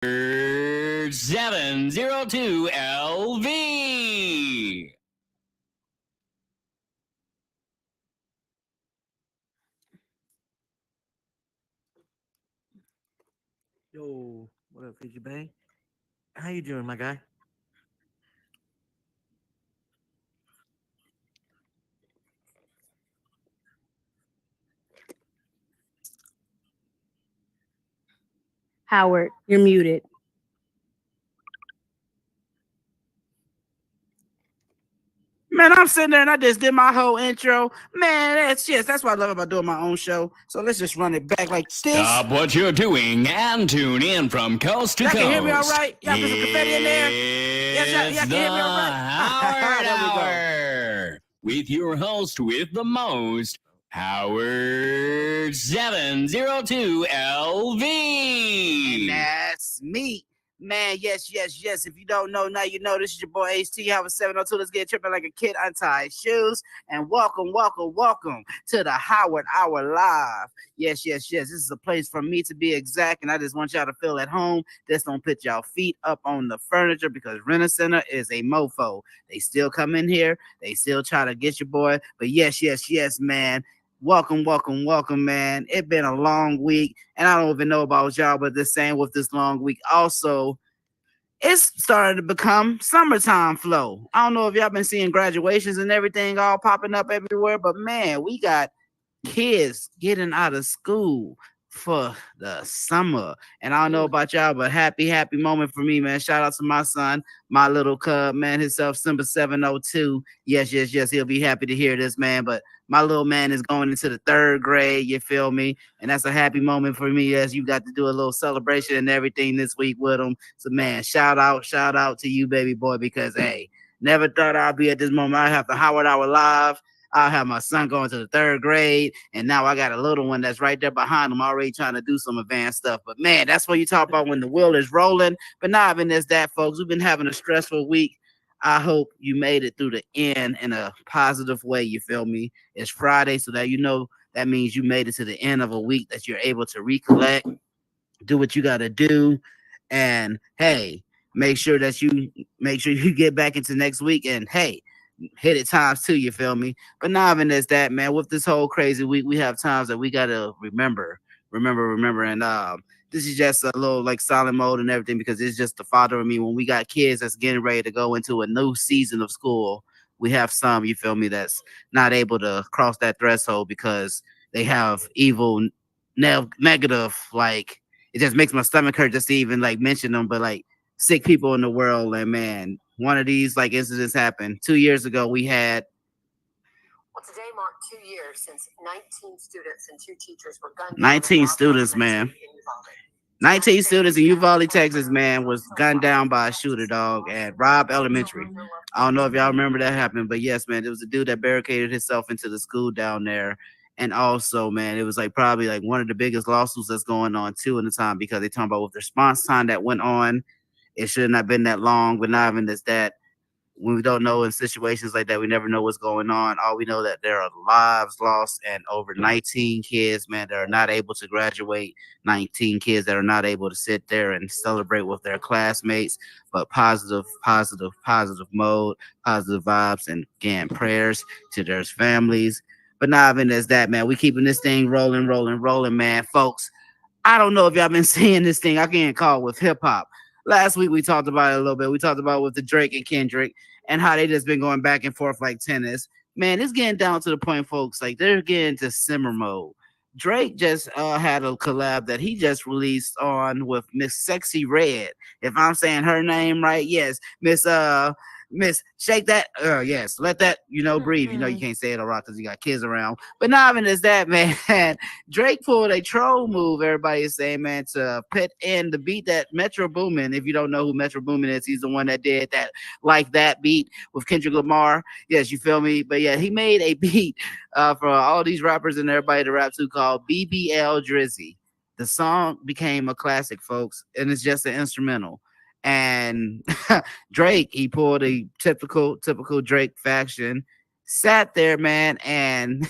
702 LV. Yo, what up, Fiji Bang? How you doing, my guy? Howard, you're muted. Man, I'm sitting there and I just did my whole intro. Man, that's what I love about doing my own show. So let's just run it back like this. Stop what you're doing and tune in from coast to Y'all coast. can hear me all right? Y'all put some confetti in there? It's Y'all can the hear me all right? Howard There we go. Hour with your host with the most, Howard 702 LV. And that's me. Man, yes. If you don't know, now you know. This is your boy HT, Howard 702. Let's get tripping like a kid, untie his shoes. And welcome to the Howard Hour Live. Yes. This is a place for me to be exact, and I just want y'all to feel at home. Just don't put y'all feet up on the furniture because Rent-A-Center is a mofo. They still come in here. They still try to get your boy. But yes, man. Welcome, man. It's been a long week, and I don't even know about y'all, but the same with this long week. Also, it's starting to become summertime flow. I don't know if y'all been seeing graduations and everything all popping up everywhere, but man, we got kids getting out of school for the summer. And I don't know about y'all, but happy moment for me, man. Shout out to my son, my little cub, man, himself, Simba 702. Yes. He'll be happy to hear this, man. But my little man is going into the 3rd grade, you feel me? And that's a happy moment for me as you got to do a little celebration and everything this week with him. So, man, shout out to you, baby boy, because, hey, never thought I'd be at this moment. I have the Howard Hour Live. I'll have my son going to the 3rd grade, and now I got a little one that's right there behind him already trying to do some advanced stuff. But, man, that's what you talk about when the wheel is rolling. But not even as that, folks. We've been having a stressful week. I hope you made it through the end in a positive way, you feel me? It's Friday, so that you know that means you made it to the end of a week that you're able to recollect, do what you got to do, and, hey, make sure you get back into next week, and, hey, hit it times 2, you feel me? But not even as that, man. With this whole crazy week, we have times that we gotta remember, and this is just a little like silent mode and everything because it's just the father of me. When we got kids that's getting ready to go into a new season of school, we have some, you feel me, that's not able to cross that threshold because they have evil, negative, like it just makes my stomach hurt just to even like mention them, but like sick people in the world. And man, one of these like incidents happened 2 years ago. We had today marked 2 years since 19 students and 2 teachers were gunned down. 19 students, man. 19 students in Uvalde, Texas, man, was gunned down by a shooter, dog, at Robb Elementary. I don't know if y'all remember that happened, but yes, man, there was a dude that barricaded himself into the school down there. And also, man, it was like probably like one of the biggest lawsuits that's going on too in the time because they talking about with the response time that went on. It should not have been that long, but not even as that. When we don't know in situations like that, we never know what's going on. All we know that there are lives lost and over 19 kids, man, that are not able to graduate. 19 kids that are not able to sit there and celebrate with their classmates. But positive mode, positive vibes, and again, prayers to their families. But not even as that, man. We keeping this thing rolling, man, folks. I don't know if y'all been seeing this thing. I can't call it with hip hop. Last week we talked about it a little bit. We talked about it with the Drake and Kendrick and how they just been going back and forth like tennis. Man, it's getting down to the point, folks. Like they're getting to simmer mode. Drake just had a collab that he just released on with Miss Sexy Red. If I'm saying her name right, yes, Miss Shake That. Yes, let that breathe. You know you can't say it a lot because you got kids around. But not even as that, man. Drake pulled a troll move. Everybody is saying, man, to put in the beat that Metro Boomin. If you don't know who Metro Boomin is, he's the one that did that like that beat with Kendrick Lamar. Yes, you feel me? But yeah, he made a beat for all these rappers and everybody to rap to called BBL Drizzy. The song became a classic, folks, and it's just an instrumental. And Drake, he pulled a typical Drake faction, sat there, man, and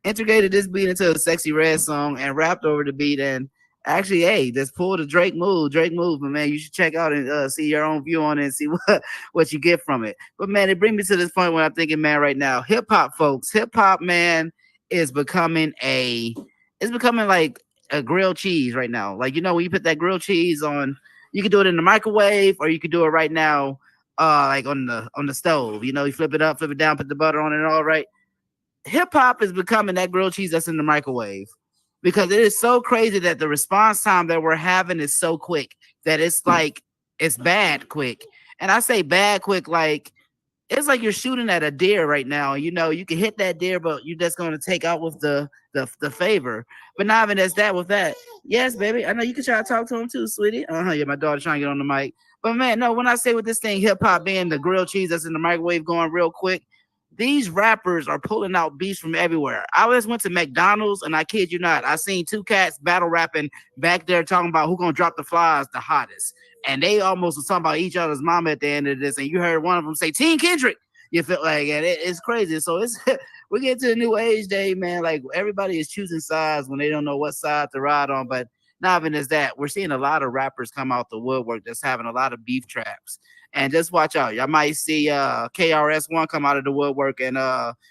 integrated this beat into a Sexy Red song and rapped over the beat. And Actually, hey, just pull the Drake move, but man, you should check out and see your own view on it and see what you get from it. But man, it brings me to this point where I'm thinking, man, right now, hip hop, folks, hip hop, man, is becoming like a grilled cheese right now. Like, you know, when you put that grilled cheese on, you can do it in the microwave, or you can do it right now, like on the stove. You know, you flip it up, flip it down, put the butter on it, all right. Hip hop is becoming that grilled cheese that's in the microwave, because it is so crazy that the response time that we're having is so quick that it's like it's bad quick. And I say bad quick, like it's like you're shooting at a deer right now. You know, you can hit that deer, but you're just going to take out with the favor. But not even as that with that. Yes, baby. I know you can try to talk to him too, sweetie. Yeah, my daughter's trying to get on the mic. But man, no, when I say with this thing, hip hop being the grilled cheese that's in the microwave going real quick, these rappers are pulling out beats from everywhere. I just went to McDonald's, and I kid you not, I seen two cats battle rapping back there talking about who gonna drop the flies the hottest. And they almost was talking about each other's mama at the end of this. And you heard one of them say, Team Kendrick. You feel like it's crazy. So it's we get to a new age day, man. Like everybody is choosing sides when they don't know what side to ride on. But not even as that, we're seeing a lot of rappers come out the woodwork that's having a lot of beef traps. And just watch out. Y'all might see KRS-One come out of the woodwork, and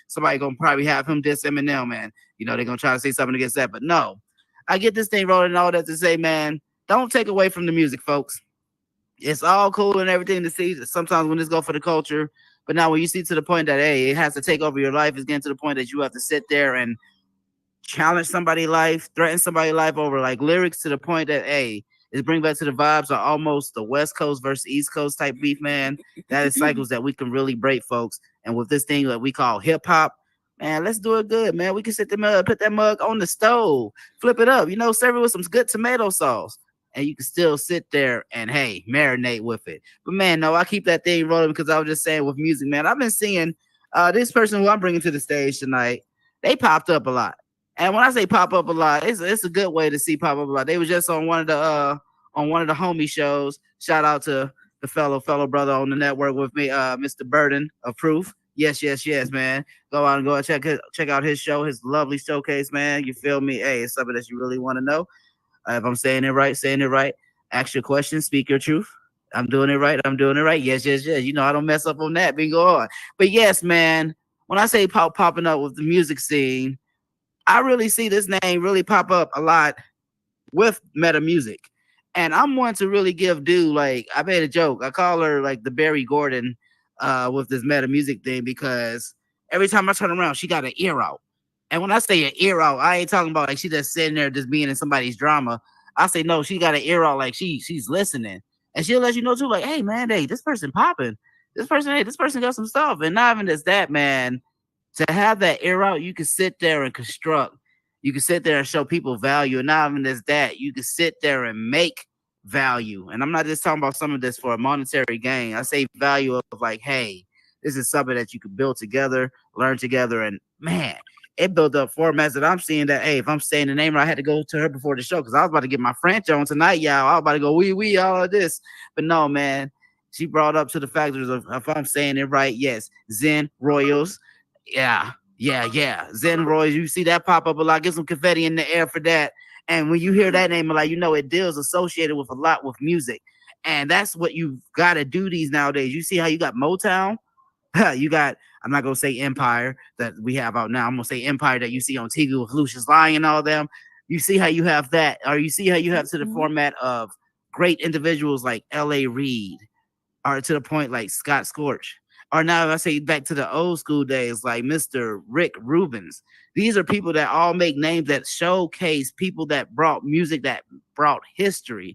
somebody gonna probably have him diss Eminem, man. You know, they're gonna try to say something against that. But no, I get this thing rolling and all that to say, man, don't take away from the music, folks. It's all cool and everything to see. Sometimes when this go for the culture, but now when you see to the point that, hey, it has to take over your life, it's getting to the point that you have to sit there and challenge somebody's life, threaten somebody's life over like lyrics to the point that, hey, it brings back to the vibes of almost the West Coast versus East Coast type beef, man. That is cycles that we can really break, folks. And with this thing that we call hip hop, man, let's do it good, man. We can sit the mug, put that mug on the stove, flip it up, you know, serve it with some good tomato sauce. And you can still sit there and, hey, marinate with it. But, man, no, I keep that thing rolling because I was just saying with music, man, I've been seeing this person who I'm bringing to the stage tonight, they popped up a lot. And when I say pop up a lot, it's a good way to see pop up a lot. They was just on one of the homie shows. Shout out to the fellow brother on the network with me, Mr. Burden of Proof. Yes, man. Go out and go and check out his show, his lovely showcase, man. You feel me? Hey, it's something that you really want to know. If I'm saying it right, ask your question, speak your truth. I'm doing it right. Yes. You know, I don't mess up on that. Bingo on. But yes, man, when I say popping up with the music scene, I really see this name really pop up a lot with meta music. And I'm one to really give due. Like, I made a joke. I call her like the Barry Gordon with this meta music thing, because every time I turn around, she got an ear out. And when I say an ear out, I ain't talking about like she just sitting there just being in somebody's drama. I say, no, she got an ear out, like she's listening. And she'll let you know too, like, hey, man, hey, this person popping. This person got some stuff. And not even just that, man. To have that ear out, you can sit there and construct. You can sit there and show people value. And not even just that, you can sit there and make value. And I'm not just talking about some of this for a monetary gain. I say value of like, hey, this is something that you can build together, learn together. And man, it built up formats that I'm seeing that, hey, if I'm saying the name, I had to go to her before the show because I was about to get my French on tonight, y'all. I was about to go, we, all of this. But no, man, she brought up to the factors of, if I'm saying it right, yes, Zen Royals. Yeah. Zen Royals, you see that pop up a lot. Get some confetti in the air for that. And when you hear that name, like, you know, it deals associated with a lot with music. And that's what you've got to do these nowadays. You see how you got Motown? You got, I'm not going to say Empire that we have out now. I'm going to say Empire that you see on TV with Lucius Lyon and all them. You see how you have that, or you see how you have to the format of great individuals like L.A. Reid, or to the point like Scott Scorch. Or now I say back to the old school days, like Mr. Rick Rubens. These are people that all make names that showcase people that brought music, that brought history.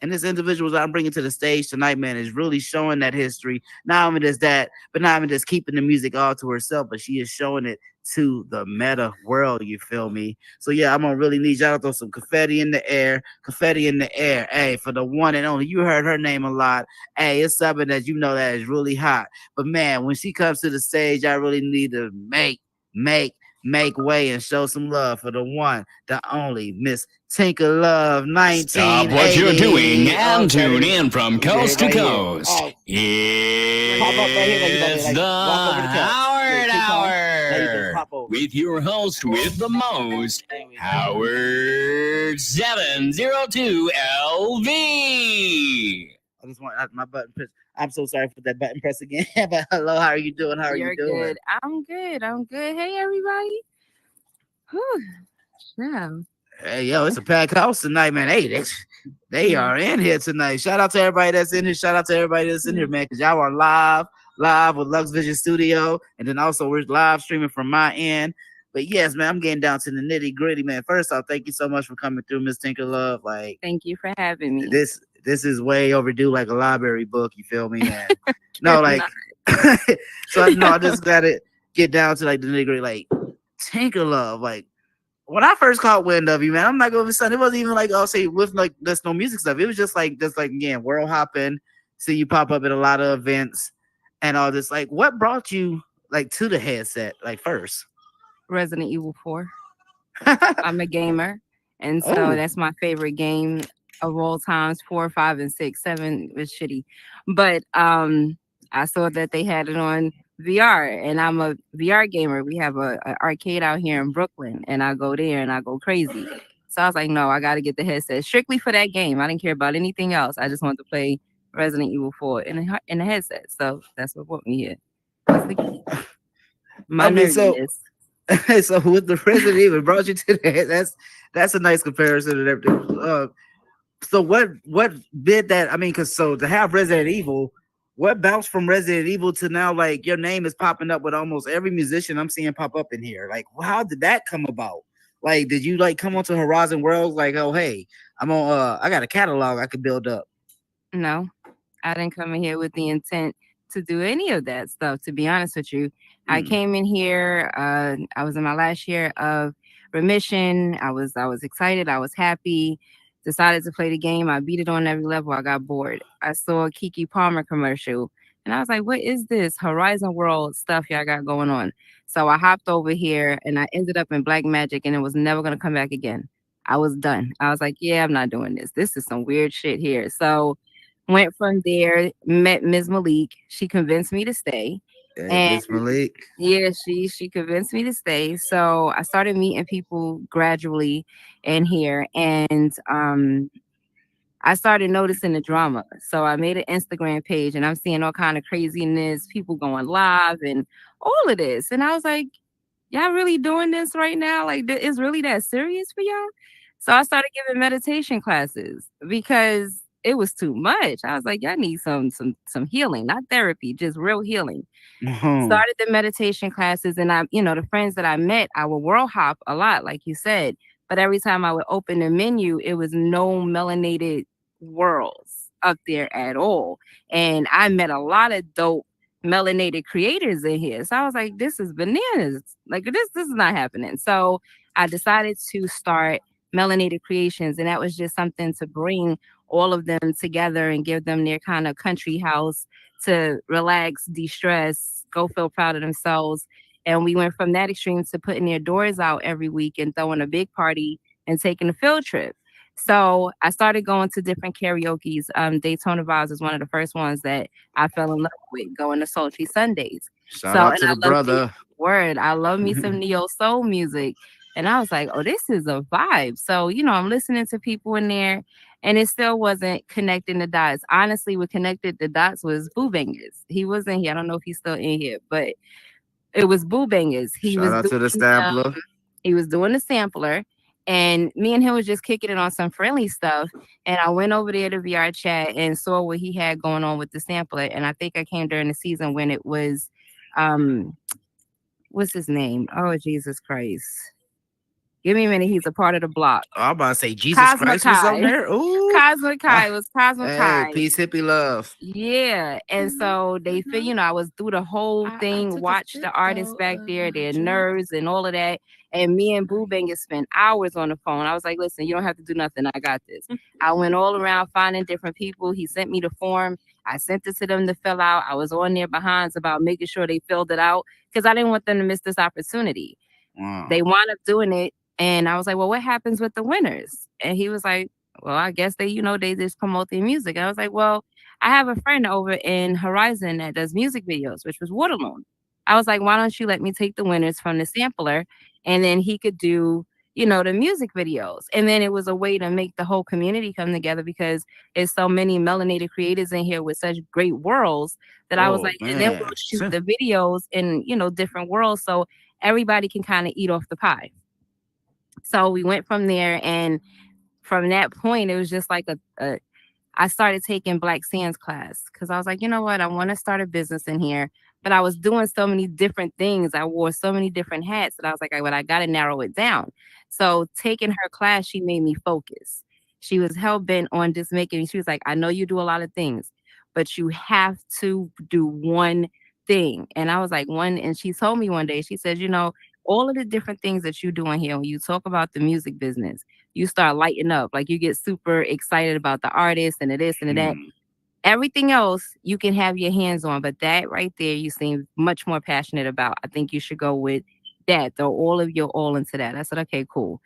And this individual that I'm bringing to the stage tonight, man, is really showing that history. Not only does that, but not even just keeping the music all to herself, but she is showing it to the meta world, you feel me? So yeah, I'm gonna really need y'all to throw some confetti in the air. Hey, for the one and only, you heard her name a lot. Hey, it's something that you know that is really hot. But man, when she comes to the stage, I really need to make way and show some love for the one, the only Miss Tinkerlove 1980. Stop what you're doing and tune in from coast to coast. It's the Howard Hour. with your host with the most, Howard 702 LV. I just want my button press. I'm so sorry for that button press again. But hello, how are you doing? How are you doing? Good. I'm good. I'm good. Hey, everybody. Whew. Yeah. Hey, yo, it's a packed house tonight, man. Hey, they are in here tonight. Shout out to everybody that's in here. Shout out to everybody that's in here, man, because y'all are live with Lux Vision Studio. And then also we're live streaming from my end. But yes, man, I'm getting down to the nitty gritty, man. First off, thank you so much for coming through, Miss Tinkerlove. Like, Thank you for having me. this is way overdue, like a library book. You feel me? And no, like, so I just gotta get down to like the nitty gritty, like Tinkerlove, like. When I first caught wind of you, man, I'm not gonna be son. It wasn't even like I'll say with like there's no music stuff. It was just like again, world hopping, see you pop up at a lot of events and all this. Like, what brought you like to the headset, like first? Resident Evil 4. I'm a gamer, and so that's my favorite game of all times. 4, 5, and 6. 7 was shitty. But I saw that they had it on VR, and I'm a VR gamer. We have a arcade out here in Brooklyn, and I go there and I go crazy. So I was like, no, I got to get the headset strictly for that game. I didn't care about anything else. I just wanted to play Resident Evil 4 in the headset. So that's what brought me here. That's the key. My nerdiness. So with the Resident Evil brought you to the that's a nice comparison and everything. So what did that? I mean, because so to have Resident Evil. What bounced from Resident Evil to now, like your name is popping up with almost every musician I'm seeing pop up in here. Like, how did that come about? Like, did you like come onto Horizon Worlds? Like, oh, hey, I'm on. I got a catalog I could build up. No, I didn't come in here with the intent to do any of that stuff. To be honest with you, I came in here. I was in my last year of remission. I was excited. I was happy. Decided to play the game. I beat it on every level. I got bored. I saw a Keke Palmer commercial, and I was like, what is this Horizon World stuff y'all got going on? So I hopped over here, and I ended up in Black Magic, and it was never going to come back again. I was done. I was like, yeah, I'm not doing this. This is some weird shit here. So went from there, met Ms. Malik. She convinced me to stay. Ms. Malik. Yeah, she convinced me to stay. So I started meeting people gradually in here, and I started noticing the drama. So I made an Instagram page, and I'm seeing all kind of craziness, people going live and all of this. And I was like, y'all really doing this right now? Like, is really that serious for y'all? So I started giving meditation classes because it was too much. I was like, y'all need some healing, not therapy, just real healing. Started the meditation classes, and the friends that I met, I would world hop a lot, like you said. But every time I would open the menu, it was no melanated worlds up there at all. And I met a lot of dope melanated creators in here. So I was like, this is bananas. Like this is not happening. So I decided to start Melanated Creations, and that was just something to bring all of them together and give them their kind of country house to relax, de-stress, go feel proud of themselves. And we went from that extreme to putting their doors out every week and throwing a big party and taking a field trip. So I started going to different karaoke's. Daytona Vibes is one of the first ones that I fell in love with, going to Sultry Sundays. Shout out to the brother. I love me some neo soul music. And I was like, oh, this is a vibe. So, I'm listening to people in there, and it still wasn't connecting the dots. Honestly, what connected the dots was Boo Bangers. He wasn't here. I don't know if he's still in here, but it was Boo Bangers. Shout out to the sampler. He was doing the sampler, and me and him was just kicking it on some friendly stuff. And I went over there to VR chat and saw what he had going on with the sampler. And I think I came during the season when it was, what's his name? Oh, Jesus Christ. Give me a minute. He's a part of the block. Oh, I'm about to say Jesus Christ was on there. Ooh. Cosmic Kai was Cosmic Kai. Hey, peace, hippie love. Yeah. And so they feel, I was through the whole thing, watched the artists back there, their nerves and all of that. And me and Boo Bangers spent hours on the phone. I was like, listen, you don't have to do nothing. I got this. I went all around finding different people. He sent me the form. I sent it to them to fill out. I was on their behinds about making sure they filled it out because I didn't want them to miss this opportunity. Wow. They wound up doing it. And I was like, well, what happens with the winners? And he was like, well, I guess they just promote their music. And I was like, well, I have a friend over in Horizon that does music videos, which was Waterloon. I was like, why don't you let me take the winners from the sampler and then he could do, the music videos. And then it was a way to make the whole community come together because there's so many melanated creators in here with such great worlds that I was Oh like, and then we'll man. shoot the videos in, different worlds so everybody can kind of eat off the pie. So we went from there, and from that point, it was just like I started taking Black Sands class because I was like, you know what? I want to start a business in here. But I was doing so many different things. I wore so many different hats that I was like, I got to narrow it down. So taking her class, she made me focus. She was hell bent on just making me, she was like, I know you do a lot of things, but you have to do one thing. And I was like, one. And she told me one day, she said, all of the different things that you do in here, when you talk about the music business, you start lighting up. Like you get super excited about the artist and the this and the that. Everything else you can have your hands on, but that right there you seem much more passionate about. I think you should go with that. Throw all of your all into that. I said, okay, cool.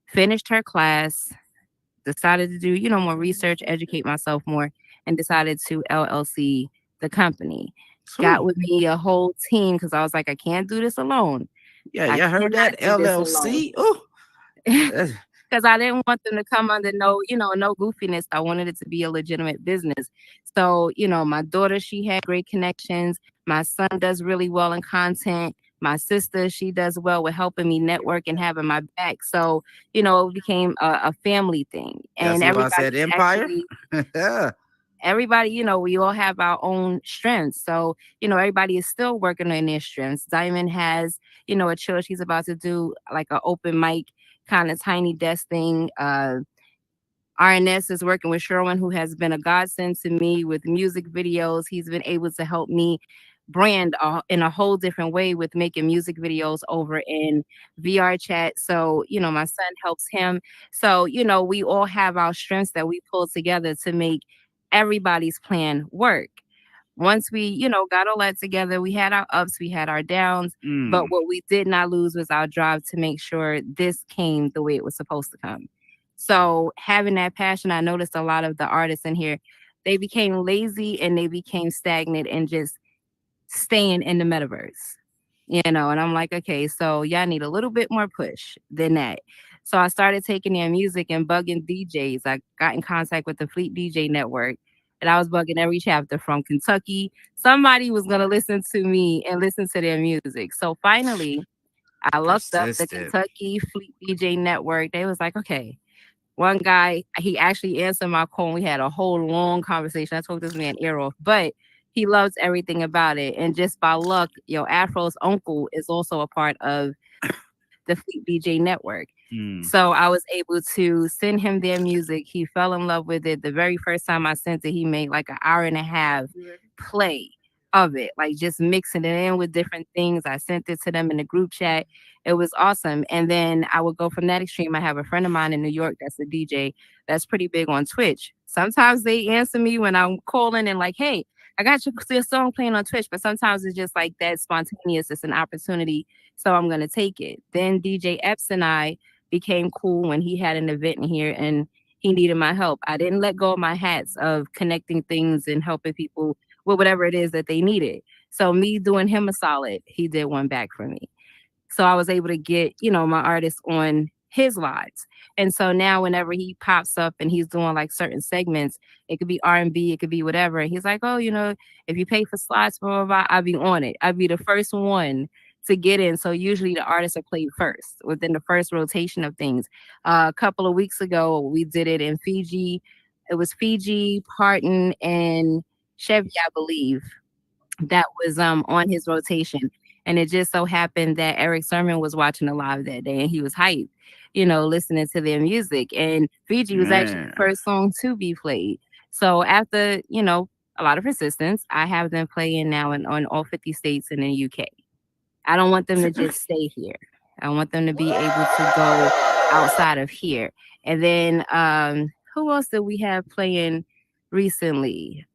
Finished her class, decided to do, more research, educate myself more, and decided to LLC the company. Got with me a whole team because I was like, I can't do this alone. Yeah, I you heard that? cannot do this alone. LLC. Oh, Because I didn't want them to come under no goofiness. I wanted it to be a legitimate business. So, my daughter, she had great connections. My son does really well in content. My sister, she does well with helping me network and having my back. So, it became a family thing. And see why I said everybody empire? everybody, we all have our own strengths. So, everybody is still working on their strengths. Diamond has, a chill. She's about to do like an open mic kind of tiny desk thing. RNS is working with Sherwin, who has been a godsend to me with music videos. He's been able to help me brand in a whole different way with making music videos over in VR chat. So, my son helps him. So, we all have our strengths that we pull together to make everybody's plan work. Once we, got all that together, we had our ups, we had our downs, but what we did not lose was our drive to make sure this came the way it was supposed to come. So having that passion, I noticed a lot of the artists in here, they became lazy and they became stagnant and just staying in the metaverse, and I'm like, okay, so y'all need a little bit more push than that. So I started taking their music and bugging DJs. I got in contact with the Fleet DJ Network, and I was bugging every chapter from Kentucky. Somebody was going to listen to me and listen to their music. So finally, I looked up the Kentucky Fleet DJ Network. They was like, okay. One guy, he actually answered my call, and we had a whole long conversation. I told this man ear off, but he loves everything about it. And just by luck, Afro's uncle is also a part of the Fleet DJ Network. So I was able to send him their music. He fell in love with it. The very first time I sent it, he made like an hour and a half play of it, like just mixing it in with different things. I sent it to them in the group chat. It was awesome. And then I would go from that extreme. I have a friend of mine in New York that's a DJ that's pretty big on Twitch. Sometimes they answer me when I'm calling and like, hey, I got your song playing on Twitch, but sometimes it's just like that spontaneous. It's an opportunity. So I'm going to take it. Then DJ Epps and I became cool when he had an event in here and he needed my help. I didn't let go of my hats of connecting things and helping people with whatever it is that they needed. So me doing him a solid, he did one back for me. So I was able to get, my artist on his lives. And so now whenever he pops up and he's doing like certain segments, it could be R&B, it could be whatever. And he's like, oh, if you pay for slots, blah, blah, blah, I'll be on it. I'll be the first one to get in. So usually the artists are played first within the first rotation of things. A couple of weeks ago, we did it in Fiji. It was Fiji, Parton, and Chevy, I believe, that was on his rotation. And it just so happened that Eric Sermon was watching the live that day and he was hyped, listening to their music. And Fiji was actually the first song to be played. So after, a lot of persistence, I have them playing now on all 50 states and in the UK. I don't want them to just stay here. I want them to be able to go outside of here. And then who else did we have playing recently?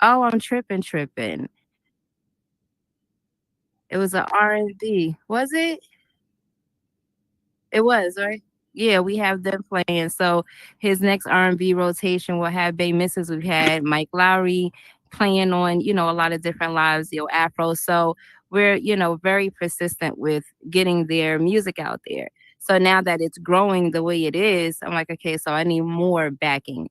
Oh, I'm tripping. It was an R&B. Was it? It was, right? Yeah, we have them playing. So his next R&B rotation will have BayMrs. We've had Mike Lowry, playing on, a lot of different lives, Afro. So we're, very persistent with getting their music out there. So now that it's growing the way it is, I'm like, okay, so I need more backing.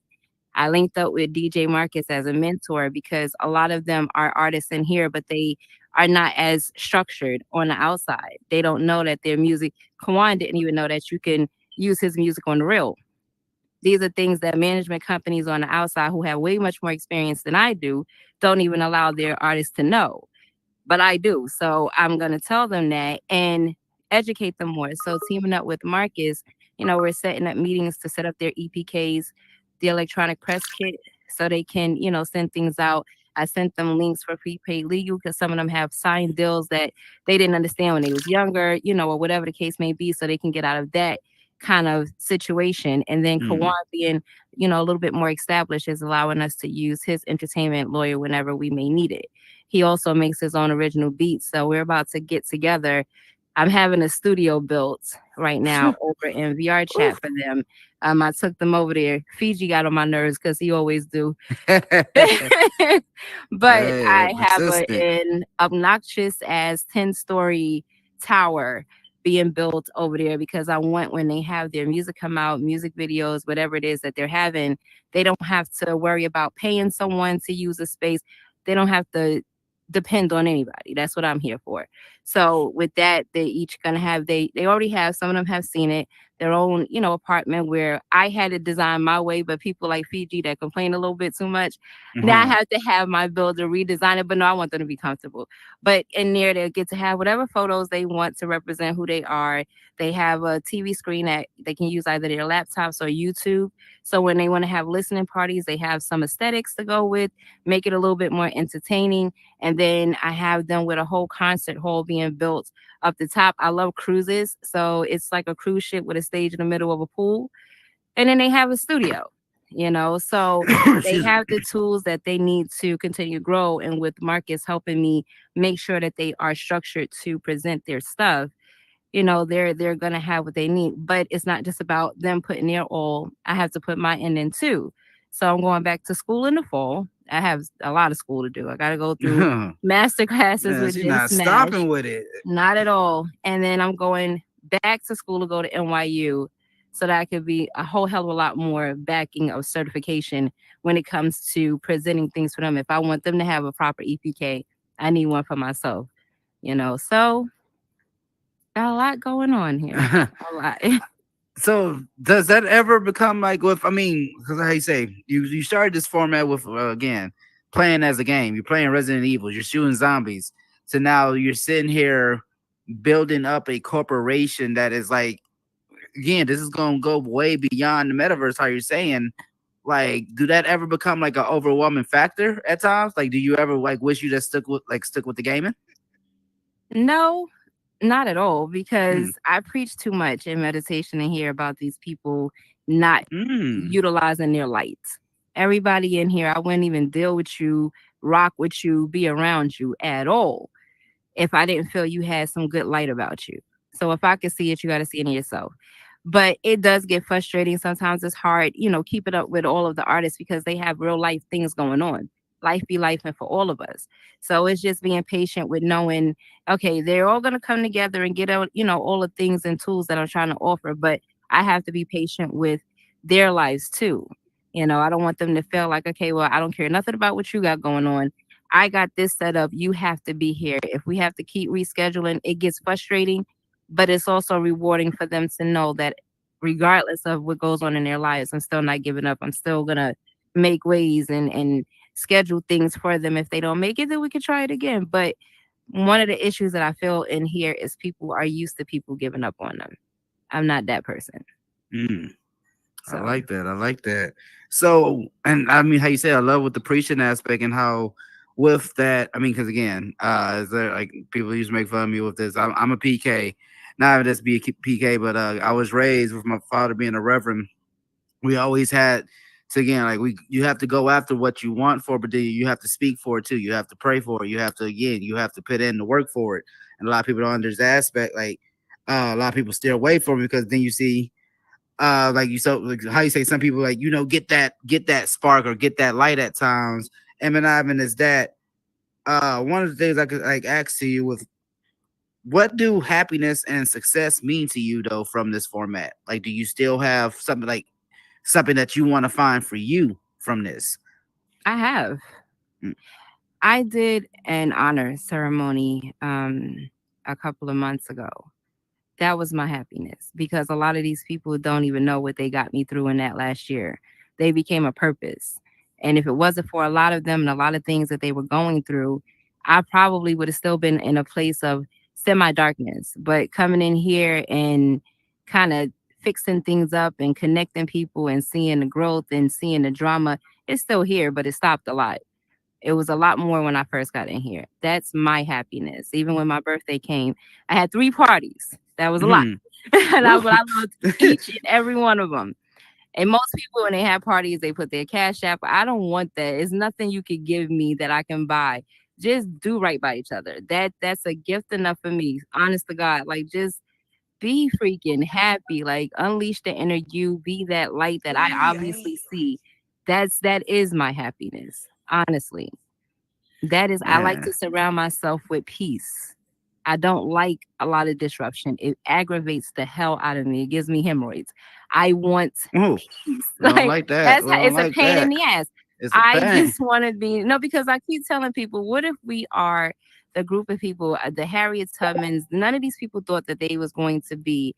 I linked up with DJ Marcus as a mentor because a lot of them are artists in here, but they are not as structured on the outside. They don't know that their music, Kawan didn't even know that you can use his music on the reel. These are things that management companies on the outside who have way much more experience than I do don't even allow their artists to know, but I do. So I'm going to tell them that and educate them more. So teaming up with Marcus, we're setting up meetings to set up their EPKs, the electronic press kit, so they can, send things out. I sent them links for prepaid legal because some of them have signed deals that they didn't understand when they was younger, or whatever the case may be, so they can get out of that kind of situation. And then Kawan being, a little bit more established is allowing us to use his entertainment lawyer whenever we may need it. He also makes his own original beats. So we're about to get together. I'm having a studio built right now over in VR chat for them. I took them over there. Fiji got on my nerves because he always do. But I have an obnoxious as 10-story tower being built over there because I want when they have their music come out, music videos, whatever it is that they're having, they don't have to worry about paying someone to use a space. They don't have to depend on anybody. That's what I'm here for. So with that, they each gonna have they already have, some of them have seen it, their own, apartment where I had it designed my way, but people like Fiji that complain a little bit too much. Now I have to have my builder redesign it, but no, I want them to be comfortable. But in there, they'll get to have whatever photos they want to represent who they are. They have a TV screen that they can use either their laptops or YouTube. So when they want to have listening parties, they have some aesthetics to go with, make it a little bit more entertaining. And then I have them with a whole concert hall being built up the top. I love cruises. So it's like a cruise ship with a stage in the middle of a pool. And then they have a studio, so they have the tools that they need to continue to grow. And with Marcus helping me make sure that they are structured to present their stuff, they're gonna have what they need. But it's not just about them putting their all. I have to put my end in too. So I'm going back to school in the fall. I have a lot of school to do. I gotta go through master classes with she's Jen not Smash. stopping with it. Not at all. And then I'm going back to school to go to NYU so that I could be a whole hell of a lot more backing of certification when it comes to presenting things for them. If I want them to have a proper EPK, I need one for myself. So got a lot going on here. A lot. So does that ever become like with, because how you say, you started this format with, again, playing as a game. You're playing Resident Evil. You're shooting zombies. So now you're sitting here building up a corporation that is like, again, this is going to go way beyond the metaverse, how you're saying. Like, do that ever become like an overwhelming factor at times? Like, do you ever like wish you just stuck with the gaming? No, not at all, because I preach too much in meditation and hear about these people not utilizing their light. Everybody in here, I wouldn't even deal with you, rock with you, be around you at all if I didn't feel you had some good light about you. So if I could see it, you got to see it in yourself. But it does get frustrating. Sometimes it's hard, keep it up with all of the artists because they have real life things going on. Life be life and for all of us. So it's just being patient with knowing, okay, they're all going to come together and get out, all the things and tools that I'm trying to offer. But I have to be patient with their lives too. I don't want them to feel like, okay, well, I don't care nothing about what you got going on. I got this set up. You have to be here. If we have to keep rescheduling, it gets frustrating, but it's also rewarding for them to know that regardless of what goes on in their lives, I'm still not giving up. I'm still going to make ways and schedule things for them. If they don't make it, then we can try it again. But one of the issues that I feel in here is people are used to people giving up on them. I'm not that person. So. I like that. So, and how you say, I love with the preaching aspect and how with that, because again, is there like people used to make fun of me with this. I'm a PK, not just be a PK, but I was raised with my father being a reverend. We always had to, again, like you have to go after what you want for, but then you have to speak for it too. You have to pray for it. You have to put in the work for it. And a lot of people don't understand this aspect. Like a lot of people steer away from it because then you see, like how you say, some people like, get that spark or get that light at times, Ivan, is that one of the things I could like ask to you with what do happiness and success mean to you though from this format? Like, do you still have something that you want to find for you from this? I have. Mm. I did an honor ceremony a couple of months ago. That was my happiness because a lot of these people don't even know what they got me through in that last year. They became a purpose. And if it wasn't for a lot of them and a lot of things that they were going through, I probably would have still been in a place of semi darkness. But coming in here and kind of fixing things up and connecting people and seeing the growth and seeing the drama, it's still here, but it stopped a lot. It was a lot more when I first got in here. That's my happiness. Even when my birthday came, I had 3 parties. That was a lot. Mhm. And I loved each and every one of them. And most people, when they have parties, they put their cash app. I don't want that. It's nothing you could give me that I can buy. Just do right by each other. That's a gift enough for me. Honest to God. Like just be freaking happy. Like unleash the inner you. Be that light that I obviously see. That is my happiness. Honestly. That is, I like Man. to surround myself with peace. I don't like a lot of disruption. It aggravates the hell out of me. It gives me hemorrhoids. I want Ooh, peace. we don't Like like that. that's We how, don't it's a like pain in that. the ass. It's a I pain. just want to be no, because I keep telling people, what if we are the group of people, the Harriet Tubmans? None of these people thought that they was going to be.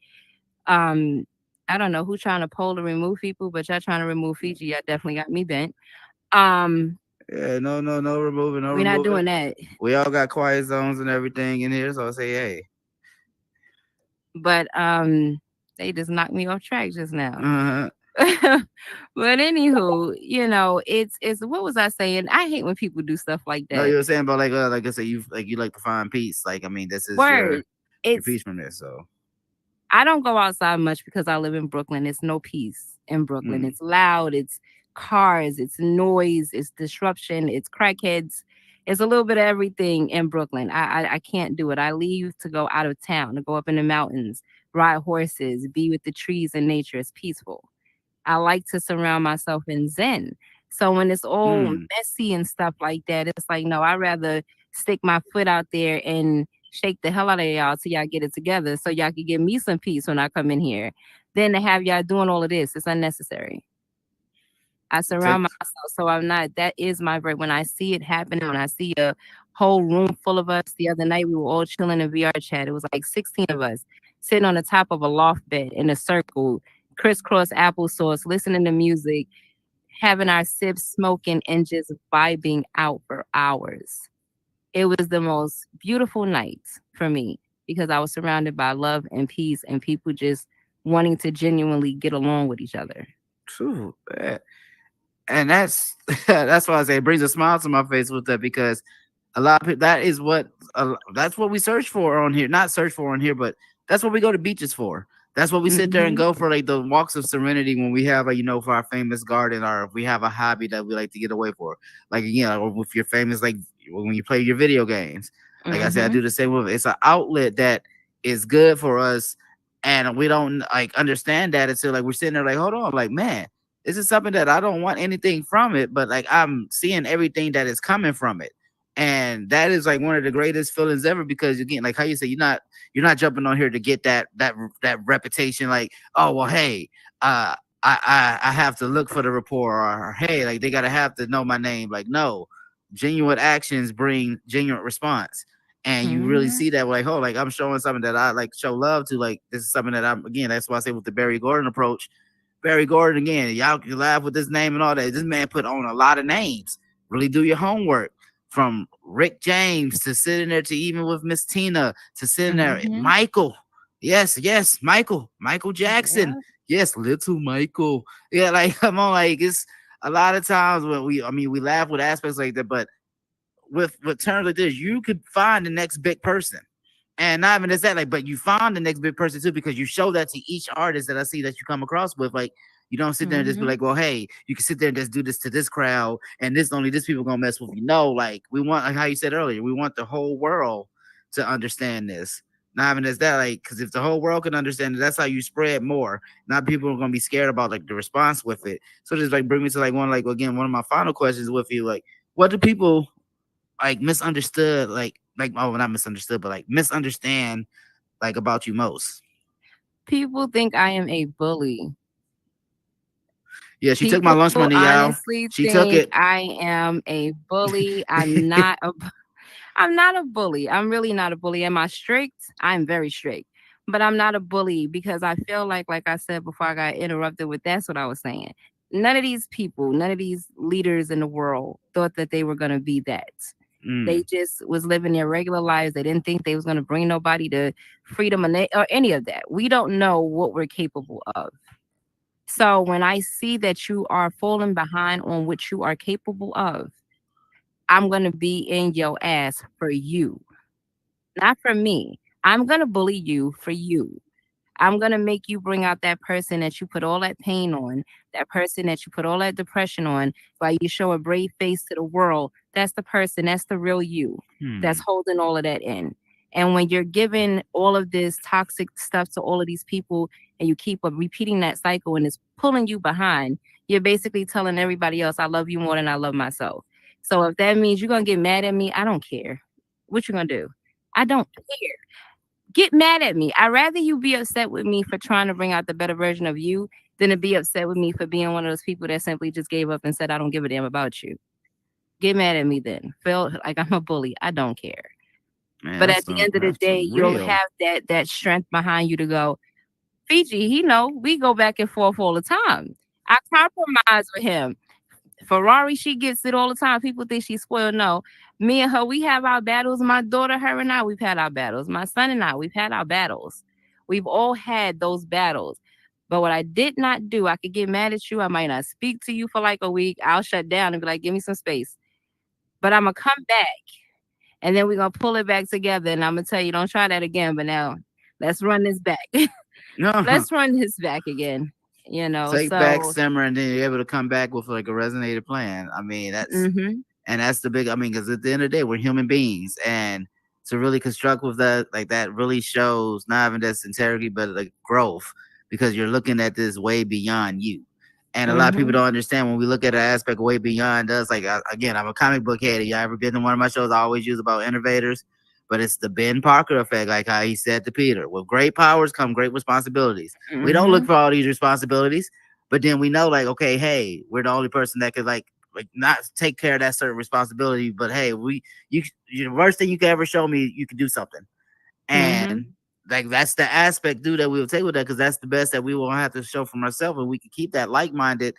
Um, I don't know who trying to poll to remove people, but y'all trying to remove Fiji. Y'all definitely got me bent. Um, Yeah, no removing, no we're not removing. doing that. We all got quiet zones and everything in here, so I say, hey. But they just knocked me off track just now. Uh-huh. But anywho, you know, it's what was I saying? I hate when people do stuff like No, that. you were saying about like I said, you like to find peace. Like, I mean, this is your Word. It's peace from this. So I don't go outside much because I live in Brooklyn. It's no peace in Brooklyn. mm. It's loud, it's cars, it's noise, it's disruption, it's crackheads. It's a little bit of everything in Brooklyn. I can't do it. I leave to go out of town, to go up in the mountains, ride horses, be with the trees and nature. It's peaceful. I like to surround myself in Zen. So when it's all Mm. messy and stuff like that, it's like, no, I'd rather stick my foot out there and shake the hell out of y'all till y'all get it together so y'all can give me some peace when I come in here. Then to have y'all doing all of this, it's unnecessary. I surround Take myself so I'm not, that is my break. When I see it happening, when I see a whole room full of us, the other night we were all chilling in VR chat. It was like 16 of us sitting on the top of a loft bed in a circle, crisscross applesauce, listening to music, having our sips, smoking, and just vibing out for hours. It was the most beautiful night for me because I was surrounded by love and peace and people just wanting to genuinely get along with each other. true. And that's that's why I say it brings a smile to my face with that because a lot of people that's what we search for on here. Not search for on here, but that's what we go to beaches for. That's what we sit there and Mhm. go for, like the walks of serenity when we have, like, for our famous garden, or if we have a hobby that we like to get away for. Like, again, or with your famous, like when you play your video games. Like I said, I Mhm. do the same with it. It's an outlet that is good for us, and we don't like understand that until like we're sitting there like, hold on, like, man, this is something that I don't want anything from it, but like I'm seeing everything that is coming from it. And that is like one of the greatest feelings ever because, again, like how you say, you're not jumping on here to get that reputation, like, oh well, hey, I have to look for the rapport, or hey, like they gotta have to know my name. Like, no, genuine actions bring genuine response. And you really Mhm. see that, like, oh, like I'm showing something that I like show love to. Like, this is something that I'm, again, that's why I say with the Barry Gordon approach. Barry Gordon, again, y'all can laugh with this name and all that. This man put on a lot of names. Really do your homework. From Rick James to sitting there to even with Miss Tina to sitting there. Mhm. Michael. Yes, Michael. Michael Jackson. Yeah. Yes, little Michael. Yeah, like, come on, like, it's a lot of times when we laugh with aspects like that, but with terms like this, you could find the next big person. And not even just that, like, but you find the next big person too, because you show that to each artist that I see that you come across with. Like, you don't sit there and just be Mhm. like, well, hey, you can sit there and just do this to this crowd, and this people gonna mess with you. No, like, we want, like how you said earlier, we want the whole world to understand this. Not even as that, like, because if the whole world can understand it, that's how you spread more. Not people are gonna be scared about like the response with it. So just like bring me to like one, like, again, one of my final questions with you, like, what do people like misunderstood, like oh, not misunderstood, but like misunderstand like about you most? People think I am a bully. Yeah, she took my People lunch money, y'all. honestly She took think it. I am a bully. I'm not a bully. I'm really not a bully. Am I strict? I'm very strict. But I'm not a bully because I feel like I said before I got interrupted with that's what I was saying. None of these people, none of these leaders in the world thought that they were gonna be that. They just was living their regular lives. They didn't think they was gonna bring nobody to freedom or any of that. We don't know what we're capable of. So when I see that you are falling behind on what you are capable of, I'm gonna be in your ass for you, not for me. I'm gonna bully you for you. I'm gonna make you bring out that person that you put all that pain on, that person that you put all that depression on, while you show a brave face to the world. That's the person, that's the real you that's holding all of that in. And when you're giving all of this toxic stuff to all of these people and you keep repeating that cycle and it's pulling you behind, you're basically telling everybody else, I love you more than I love myself. So if that means you're gonna get mad at me, I don't care. What you gonna do? I don't care. Get mad at me. I'd rather you be upset with me for trying to bring out the better version of you than to be upset with me for being one of those people that simply just gave up and said, I don't give a damn about you. Get mad at me then. Feel like I'm a bully. I don't care. Man, But at the end of the day, you'll have that strength behind you to go, Fiji, we go back and forth all the time. I compromise with him. Ferrari, she gets it all the time. People think she's spoiled. No, me and her, we have our battles. My daughter, her and I, we've had our battles. My son and I, we've had our battles. We've all had those battles. But what I did not do, I could get mad at you. I might not speak to you for like a week. I'll shut down and be like, give me some space. But I'm going to come back and then we're going to pull it back together. And I'm going to tell you, don't try that again. But now let's run this back. Let's run this back again. Take back, simmer, and then you're able to come back with like a resonated plan. I mean, and that's the big. I mean, because at the end of the day, we're human beings, and to really construct with that, like that, really shows not even just integrity, but like growth, because you're looking at this way beyond you. And a lot of people don't understand when we look at an aspect way beyond us. Like again, I'm a comic book head. Y'all ever been to one of my shows? I always use about innovators. But it's the Ben Parker effect, like how he said to Peter, with great powers come great responsibilities. We don't look for all these responsibilities, but then we know, like, okay, hey, we're the only person that could like not take care of that certain responsibility. But hey, you the worst thing you can ever show me, you can do something. And like that's the aspect, dude, that we will take with that, because that's the best that we won't have to show from ourselves, and we can keep that like-minded.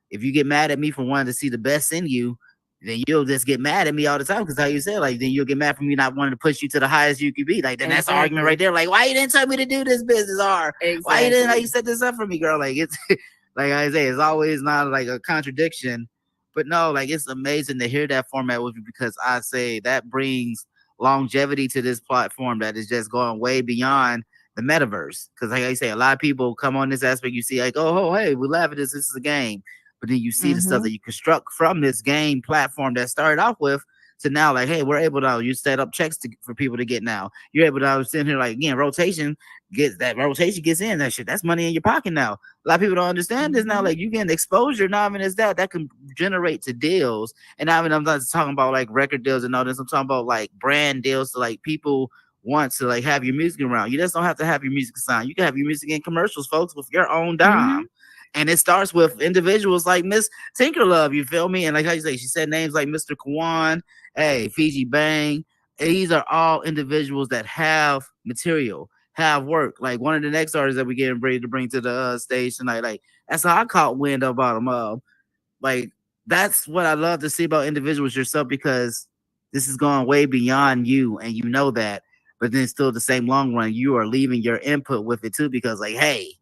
If you get mad at me for wanting to see the best in you, then you'll just get mad at me all the time, because how you said, like, then you'll get mad for me not wanting to push you to the highest you could be. Like, then that's the argument right there. Like, why you didn't tell me to do this business, or why you didn't, like, you set this up for me, girl? Like, it's like I say, it's always not like a contradiction, but no, like, it's amazing to hear that format with you, because I say that brings longevity to this platform that is just going way beyond the metaverse. Because like I say, a lot of people come on this aspect, you see like, oh, hey, we laugh at this is a game, but then you see the stuff that you construct from this game platform that started off with to now, like, hey, we're able to, you set up checks for people to get. Now you're able to sit here, like, again, rotation gets in, that shit, that's money in your pocket now. A lot of people don't understand this now. Like, you getting exposure, not even as that can generate to deals. And now, I mean, I'm not talking about like record deals and all this. I'm talking about like brand deals. So like people want to like have your music around. You just don't have to have your music signed. You can have your music in commercials, folks, with your own dime. And it starts with individuals like Miss Tinkerlove, you feel me? And like how you say, she said names like Mr. Kwan, hey, Fiji Bang. These are all individuals that have material, have work. Like one of the next artists that we're getting ready to bring to the stage tonight, like that's how I caught wind about them. Like that's what I love to see about individuals yourself, because this is going way beyond you, and you know that. But then still, the same long run, you are leaving your input with it too, because like, hey,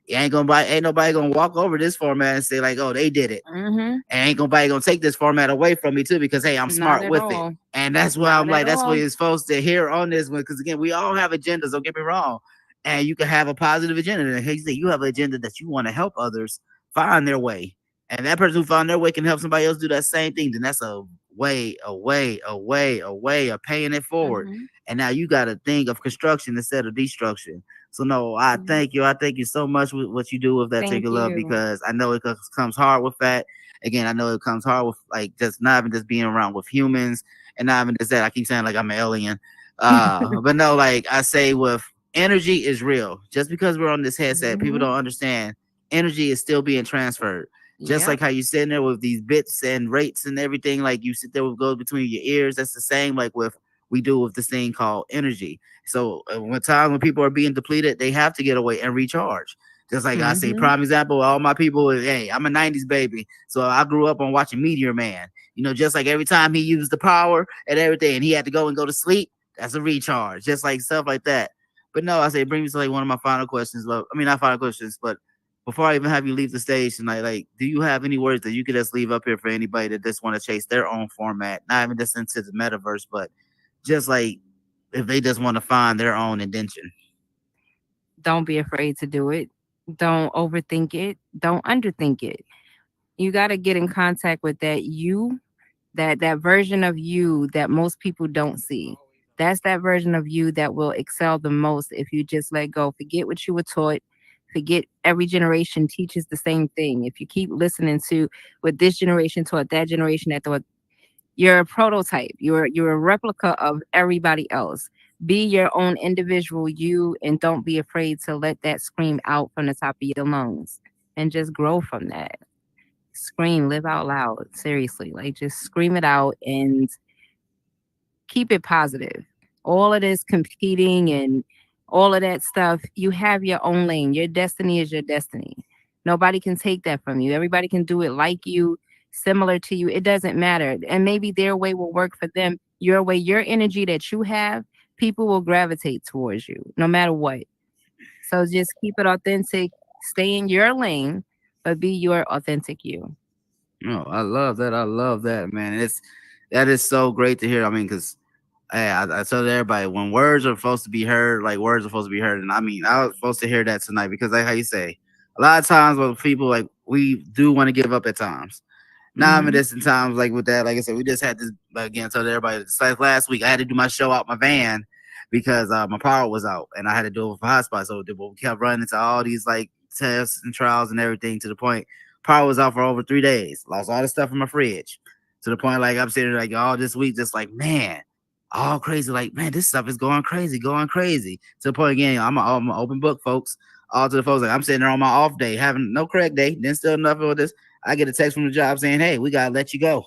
ain't nobody gonna walk over this format and say like, oh, they did it. And ain't nobody gonna take this format away from me too, because hey, I'm smart with it. And that's why I'm like, that's what you're supposed to hear on this one. Because again, we all have agendas, don't get me wrong. And you can have a positive agenda. And hey, you have an agenda that you want to help others find their way. And that person who found their way can help somebody else do that same thing. Then that's a way of paying it forward. Mhm. And now you got to think of construction instead of destruction. So no, I Mhm. thank you. I thank you so much with what you do with that Thank Tinker Love, you. because I know it comes hard with that. Again, I know it comes hard with like just not even just being around with humans, and not even just that. I keep saying like I'm an alien. But no, like I say, with energy is real. Just because we're on this headset, people Mhm. don't understand energy is still being transferred. Just Yep. like how you sitting there with these bits and rates and everything, like you sit there with goes between your ears. That's the same like with we do with this thing called energy. So when times when people are being depleted, they have to get away and recharge. Just like I say, Mhm. prime example, all my people, hey, I'm a 90s baby. So I grew up on watching Meteor Man. You know, just like every time he used the power and everything, and he had to go to sleep, that's a recharge. Just like stuff like that. But no, I say bring me to like one of my final questions. Love. I mean, not final questions, but before I even have you leave the stage tonight, like, do you have any words that you could just leave up here for anybody that just want to chase their own format, not even just into the metaverse, but just like if they just want to find their own indention? Don't be afraid to do it. Don't overthink it. Don't underthink it. You got to get in contact with that you, that version of you that most people don't see. That's that version of you that will excel the most if you just let go. Forget what you were taught. Forget every generation teaches the same thing. If you keep listening to what this generation taught, that generation that taught, you're a prototype. You're a replica of everybody else. Be your own individual you, and don't be afraid to let that scream out from the top of your lungs and just grow from that. Scream, live out loud. Seriously, like just scream it out and keep it positive. All of this competing and all of that stuff, you have your own lane. Your destiny is your destiny. Nobody can take that from you. Everybody can do it like you, similar to you. It doesn't matter. And maybe their way will work for them. Your way, your energy that you have, people will gravitate towards you no matter what. So just keep it authentic, stay in your lane, but be your authentic you. No, I love that. I love that, man. That is so great to hear. I mean, because hey, I told everybody when words are supposed to be heard, like words are supposed to be heard. And I mean, I was supposed to hear that tonight because, like how you say, a lot of times when people like we do want to give up at times. Now I'm in Hmm. this in times like with that, like I said, we just had this like, again. Told everybody it's like last week I had to do my show out my van because my power was out and I had to do it with a hotspot. So we kept running into all these like tests and trials and everything to the point power was out for over 3 days. Lost all the stuff in my fridge to the point like I'm sitting like all this week, just like man, all crazy. Like man, this stuff is going crazy, going crazy. To the point again, I'm an open book, folks. All to the folks like I'm sitting there on my off day, having no correct day, then still nothing with this. I get a text from the job saying, "Hey, we gotta let you go."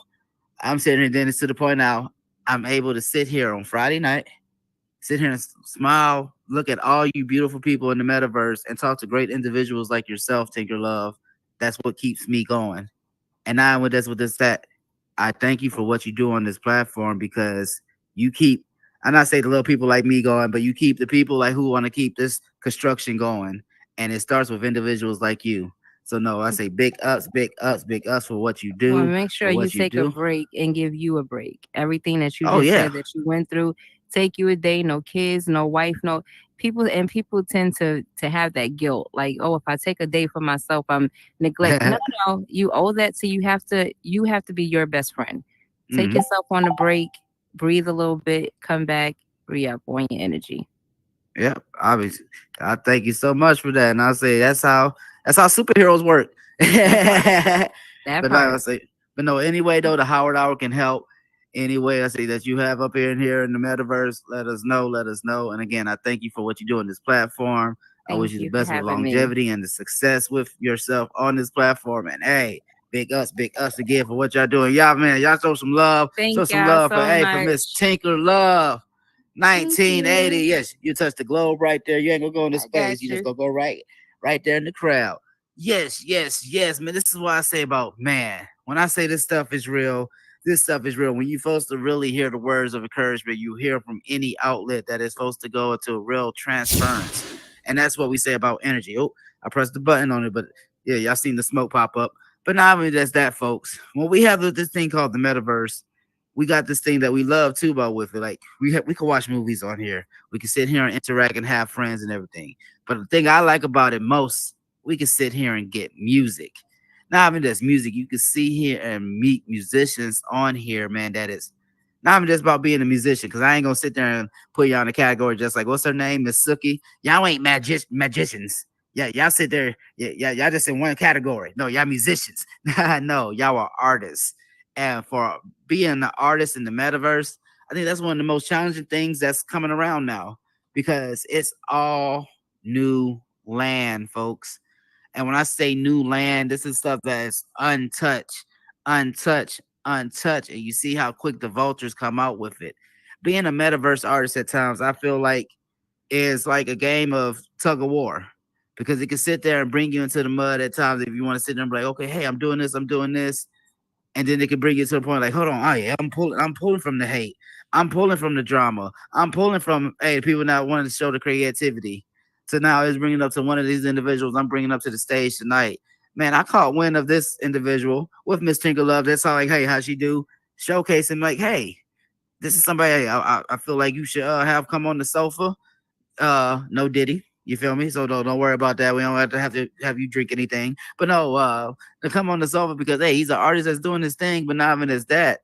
I'm sitting here, then it's to the point now I'm able to sit here on Friday night, sit here and smile, look at all you beautiful people in the metaverse, and talk to great individuals like yourself, Tinker Love. That's what keeps me going. And now with this that I thank you for what you do on this platform because you keep. I'm not saying the little people like me going, but you keep the people like who want to keep this construction going, and it starts with individuals like you. So no, I say big ups, big ups, big ups for what you Well, do, make sure for you what you take a do. break and give you a break. Everything that you Oh just yeah. said that you went through, take you a day, no kids, no wife, no people, and people tend to have that guilt. Like, oh, if I take a day for myself, I'm neglect. No, no, no. You owe that to you have to be your best friend. Take Hmm. yourself on a break, breathe a little bit, come back, re-up on your energy. Yep, obviously. I thank you so much for that. And I say that's how superheroes work. That part. That But like I part. say, but no, anyway though, the Howard Hour can help. Anyway, I say that you have up here in the metaverse, let us know, let us know. And again, I thank you for what you do on this platform. I wish Thank you the you for best with having me. longevity and the success with yourself on this platform. And hey, big us again for what y'all doing. Y'all, man, y'all show Thank some y'all love for so hey for Miss much. Tinker Love. Thank 1980. you. Yes, you touched the globe right there. You ain't gonna go into I got space. You just you. gonna go right there in the crowd. Yes, man. This is what I say about man. When I say this stuff is real, this stuff is real. When you're supposed to really hear the words of encouragement, you hear from any outlet that is supposed to go into a real transference. And that's what we say about energy. Oh, I pressed the button on it, but yeah, y'all seen the smoke pop up. But not only just that, folks. When we have this thing called the metaverse, we got this thing that we love too about with it. Like we can watch movies on here. We can sit here and interact and have friends and everything. But the thing I like about it most, we can sit here and get music. Not even just music. You can see here and meet musicians on here, man. That is not even just about being a musician, because I ain't gonna sit there and put y'all in a category just like, what's her name, Miss Sookie. Y'all ain't magicians. Yeah, y'all sit there. Yeah, y'all just in one category. No, y'all musicians. No, y'all are artists. And for being an artist in the metaverse, I think that's one of the most challenging things that's coming around now, because it's all new land, folks. And when I say new land, this is stuff that is untouched. And you see how quick the vultures come out with it. Being a metaverse artist at times, I feel like is like a game of tug of war, because it can sit there and bring you into the mud at times if you want to sit there and be like, okay, hey, I'm doing this. And then it can bring you to the point like, hold on, oh yeah, I'm pulling from the hate. I'm pulling from the drama. I'm pulling from, hey, people not wanting to show the creativity. So now it's bringing up to one of these individuals I'm bringing up to the stage tonight. Man, I caught wind of this individual with Miss Tinkerlove. That's all like, hey, how she do? Showcasing like, hey, this is somebody I feel like you should have come on the sofa. No Diddy. You feel me? So don't worry about that. We don't have to have you drink anything. But no, to come on the sofa because hey, he's an artist that's doing his thing, but not even as that.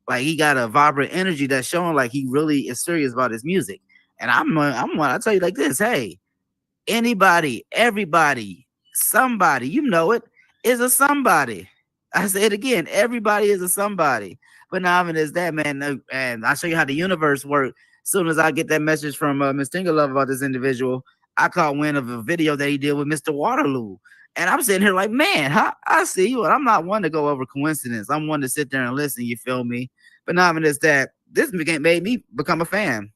Like he got a vibrant energy that's showing like he really is serious about his music. And I tell you like this, hey, anybody, everybody, somebody, you know it, is a somebody. I say it again, everybody is a somebody. But not even as that, man. And I'll show you how the universe works. As soon as I get that message from Miss Tinkerlove about this individual, I caught wind of a video that he did with Mr. Waterloo. And I'm sitting here like, man, I see you. And I'm not one to go over coincidence. I'm one to sit there and listen, you feel me? But not even as that, this made me become a fan.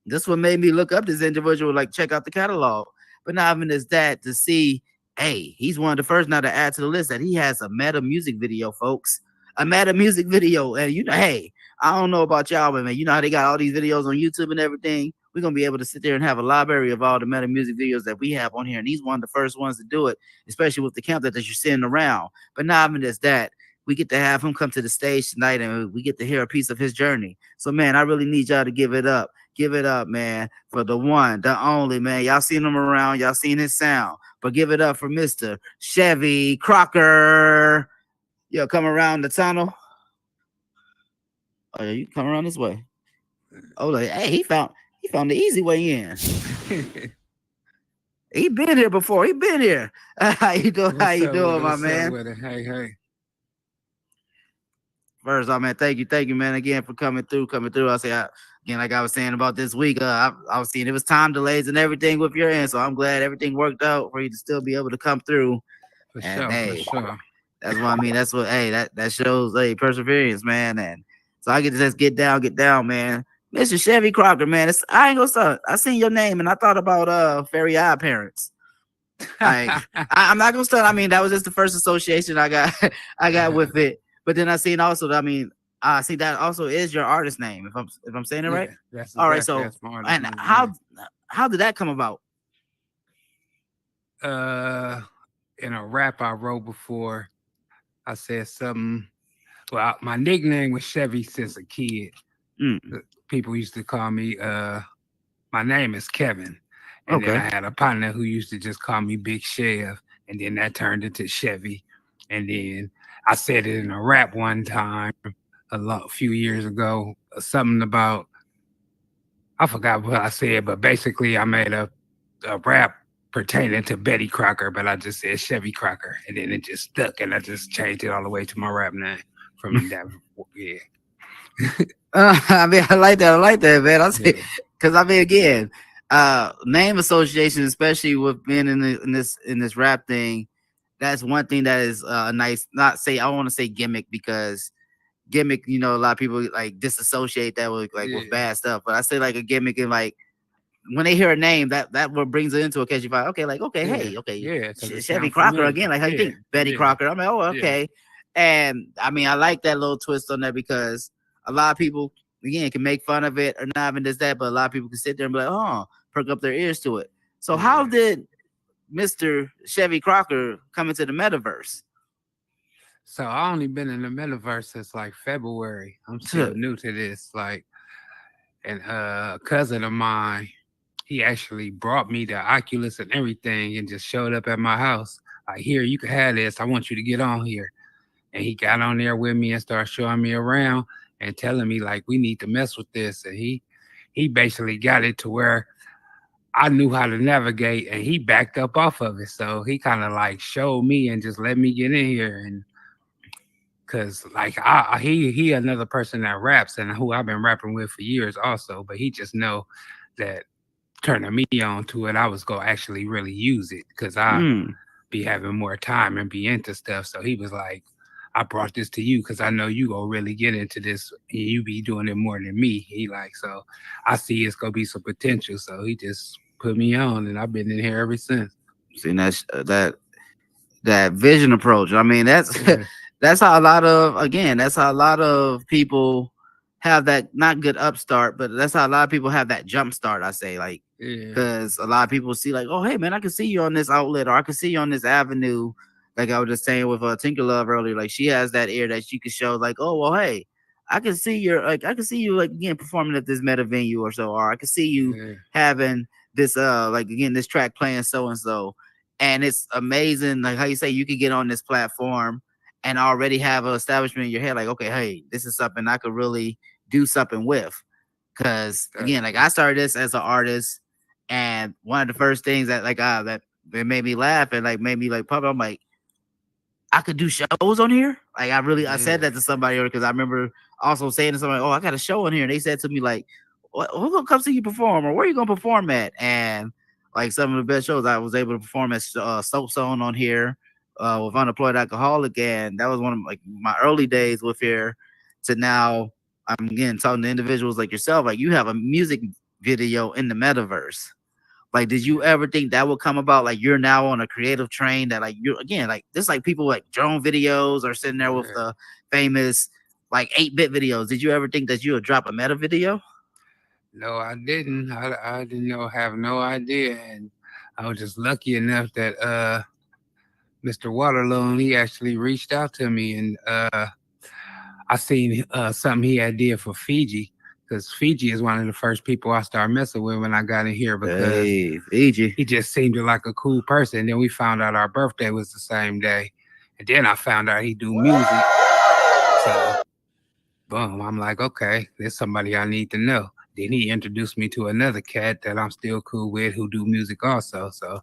This what made me look up this individual, like check out the catalog. But not even as that, to see, hey, he's one of the first now to add to the list that he has a meta music video, folks. A meta music video. And you know, hey, I don't know about y'all, but man, you know how they got all these videos on YouTube and everything. We're gonna be able to sit there and have a library of all the meta music videos that we have on here. And he's one of the first ones to do it, especially with the camp that you're sitting around. But not even as that, we get to have him come to the stage tonight and we get to hear a piece of his journey. So man, I really need y'all to give it up. Give it up, man, for the one, the only, man. Y'all seen him around, y'all seen his sound. But give it up for Mr. Chevy.crocker. Yo, come around the tunnel. Oh, yeah, you come around this way. Oh, like, hey, he found the easy way in. He been here before. He been here. How you doing? How you doing, my man? Hey. First off, man, thank you, man, again for coming through. I say, again, like I was saying about this week, I was seeing it was time delays and everything with your end, so I'm glad everything worked out for you to still be able to come through. For sure. That's what I mean. That's what, hey, that shows, hey, perseverance, man. And so I get to just get down, man. Mr. Chevy.crocker, man. I ain't gonna stop. I seen your name and I thought about Fairy Odd Parents. I'm not gonna start. I mean, that was just the first association I got with it. But then I seen also, I mean, I see that also is your artist name, if I'm saying it right. That's all right. So, and name, how did that come about? In a rap I wrote before, I said something. Well, my nickname was Chevy since a kid. People used to call me. My name is Kevin, and then I had a partner who used to just call me Big Chev, and then that turned into Chevy, and then I said it in a rap one time a few years ago, something about, I forgot what I said, but basically I made a rap pertaining to Betty Crocker, but I just said Chevy.crocker, and then it just stuck, and I just changed it all the way to my rap name from that. Yeah. I mean, I like that, man. I say, because I mean, again, name association, especially with being in this rap thing, that's one thing that is nice. I don't want to say gimmick, because gimmick, you know, a lot of people like disassociate that with with bad stuff. But I say like a gimmick, and like when they hear a name, that what brings it into a case. You find Chevy.crocker again. Like how you think Betty Crocker? I'm like, oh, okay. And I mean, I like that little twist on that, because a lot of people again can make fun of it or not even just that, but a lot of people can sit there and be like, oh, perk up their ears to it. So how did Mr. Chevy.crocker come into the metaverse? So I only been in the metaverse since like February. I'm still new to this. Like, and a cousin of mine, he actually brought me the Oculus and everything and just showed up at my house. Like, here, you can have this. I want you to get on here. And he got on there with me and started showing me around and telling me like we need to mess with this. And he basically got it to where I knew how to navigate and he backed up off of it. So he kind of like showed me and just let me get in here. And cause like he another person that raps and who I've been rapping with for years also, but he just know that turning me on to it, I was gonna actually really use it because I be having more time and be into stuff. So he was like, I brought this to you because I know you gonna really get into this and you be doing it more than me. He like, so I see it's gonna be some potential. So he just put me on and I've been in here ever since. See, that's that vision approach. I mean, that's Yeah. that's how a lot of people have that not good upstart, but that's how a lot of people have that jump start. I say, like, Yeah. because a lot of people see like, oh, hey man, I can see you on this outlet or I can see you on this avenue. Like I was just saying with Tinkerlove earlier, like she has that ear that she can show, like, oh well, hey, I can see you like again performing at this meta venue or so, or I can see you Yeah. having this like again this track playing so and so. And it's amazing, like how you say you could get on this platform and already have an establishment in your head, like, okay, hey, this is something I could really do something with. Because again, like I started this as an artist, and one of the first things that like that made me laugh and like made me like pop, I'm like, I could do shows on here. Like I said that to somebody because I remember also saying to somebody, oh, I got a show on here. And they said to me, like, who's gonna come see you perform or where you gonna perform at? And like some of the best shows I was able to perform at Soap Zone on here with Unemployed Alcoholic. And that was one of like my early days with here to now I'm again talking to individuals like yourself, like you have a music video in the metaverse. Like, did you ever think that would come about? Like, you're now on a creative train that, like, you're again, like, this, like, people like drone videos are sitting there with the famous, like, 8-bit videos. Did you ever think that you would drop a meta video? No, I didn't. I didn't know, have no idea. And I was just lucky enough that Mr. Waterloo, he actually reached out to me and I seen something he had did for Fiji. Because Fiji is one of the first people I started messing with when I got in here because Fiji. he just seemed like a cool person. Then we found out our birthday was the same day. And then I found out he do music. So, boom, I'm like, okay, there's somebody I need to know. Then he introduced me to another cat that I'm still cool with who do music also. So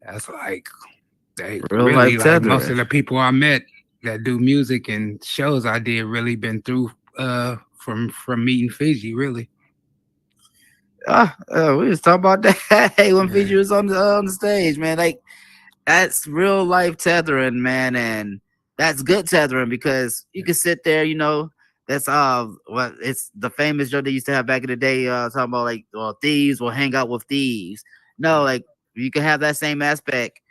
that's like, they Real really life like most tethering. of the people I met that do music and shows I did really been through from meeting Fiji, really. We was talking about that hey, when Yeah. Fiji was on the stage, man. Like, that's real life tethering, man, and that's good tethering because you can sit there, you know. That's what it's the famous joke they used to have back in the day, talking about like, well, thieves will hang out with thieves. No, like you can have that same aspect.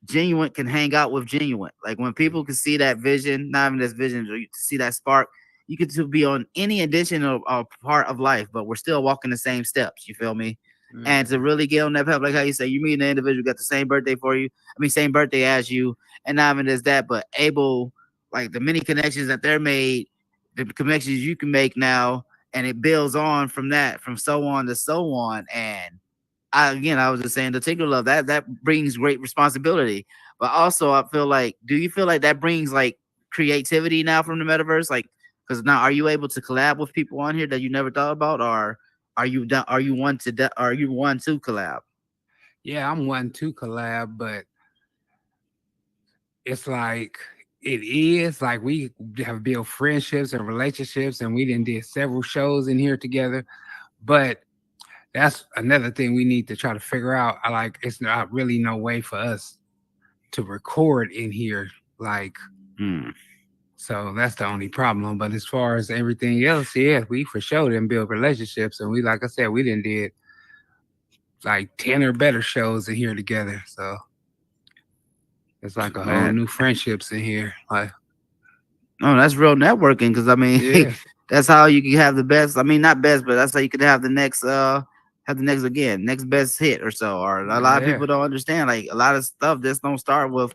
Genuine can hang out with genuine. Like when people can see that vision, not even this vision, or you see that spark, you can to be on any additional part of life, but we're still walking the same steps. You feel me? And to really get on that path, like how you say, you meet an individual got the same birthday for you. I mean, same birthday as you, and not even as that, but able like the many connections that they're made, the connections you can make now, and it builds on from that, from so on to so on. And I was just saying the Tinkerlove that brings great responsibility, but also I feel like, do you feel like that brings like creativity now from the metaverse? Like, because now are you able to collab with people on here that you never thought about, or are you done? Are you one to collab? Yeah, I'm one to collab, but it's like it is like we have built friendships and relationships, and we did several shows in here together. But that's another thing we need to try to figure out. I like it's not really no way for us to record in here, like. So that's the only problem. But as far as everything else, yeah, we for sure didn't build relationships, and we, like I said, we didn't did like 10 or better shows in here together. So it's like a whole new friendships in here. Like, no, that's real networking. Because I mean, yeah, that's how you can have the best. I mean, not best, but that's how you could have the next next best hit or so. Or a lot of yeah, people don't understand. Like a lot of stuff just don't start with,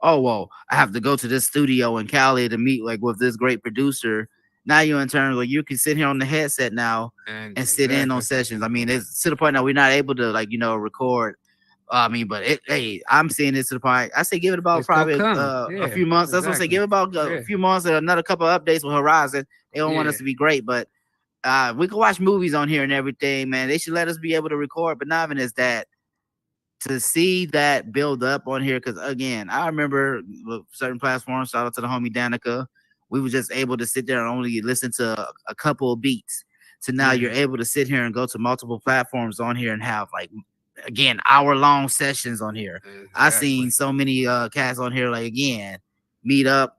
oh well, I have to go to this studio in Cali to meet like with this great producer. Now you in turn, like you can sit here on the headset now and sit in on exactly. sessions. I mean, it's to the point now we're not able to like record I mean, but hey, I'm seeing this to the point. I say give it about It's gonna probably come. a few months. That's what I say. Exactly. Give it about a Yeah. few months and another couple of updates with Horizon. They don't want us Yeah. to be great, but we can watch movies on here and everything, man. They should let us be able to record, but not even as that. To see that build up on here, because again, I remember with certain platforms. Shout out to the homie Danica. We were just able to sit there and only listen to a couple of beats. So now you're able to sit here and go to multiple platforms on here and have like again hour-long sessions on here. I seen so many cats on here like again meet up,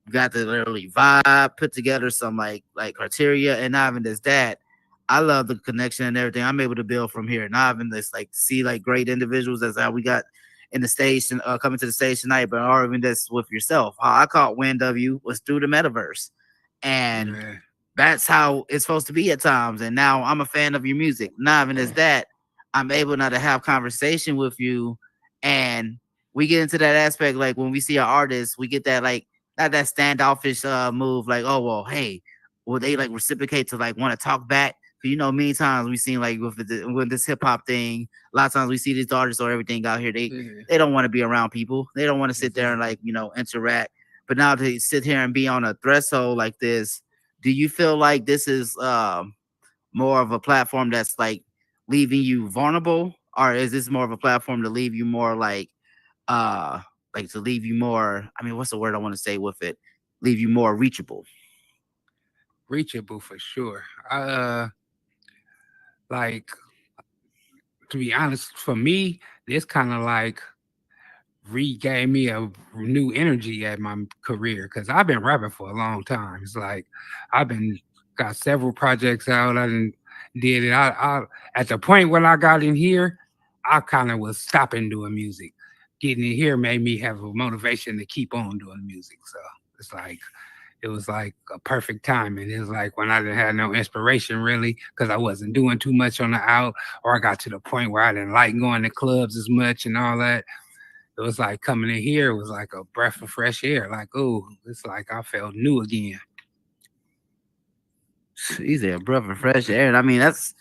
got the literally vibe, put together some like criteria, and not even just that. I love the connection and everything I'm able to build from here. Not even this like see like great individuals as how we got in the station coming to the stage tonight, but or even this with yourself. How I caught wind of you was through the metaverse, and that's how it's supposed to be at times. And now I'm a fan of your music. Not even as that, I'm able now to have conversation with you, and we get into that aspect like when we see our artists, we get that like not that standoffish move like, oh well, hey, will they like reciprocate to like want to talk back? You know, many times we've seen like with this hip hop thing, a lot of times we see these artists or everything out here. They don't want to be around people. They don't want to sit there and like interact. But now to sit here and be on a threshold like this, do you feel like this is more of a platform that's like leaving you vulnerable, or is this more of a platform to leave you more like to leave you more? I mean, what's the word I want to say with it? Leave you more reachable. Reachable for sure. Like, to be honest, for me, this kind of like regave me a new energy at my career because I've been rapping for a long time. It's like I've been got several projects out. I did it. I at the point when I got in here, I kind of was stopping doing music. Getting in here made me have a motivation to keep on doing music. So it's like it was like a perfect timing. It was like when I didn't have no inspiration really because I wasn't doing too much on the out, or I got to the point where I didn't like going to clubs as much and all that. It was like coming in here, it was like a breath of fresh air. Like, oh, it's like I felt new again. He's a breath of fresh air. And I mean, that's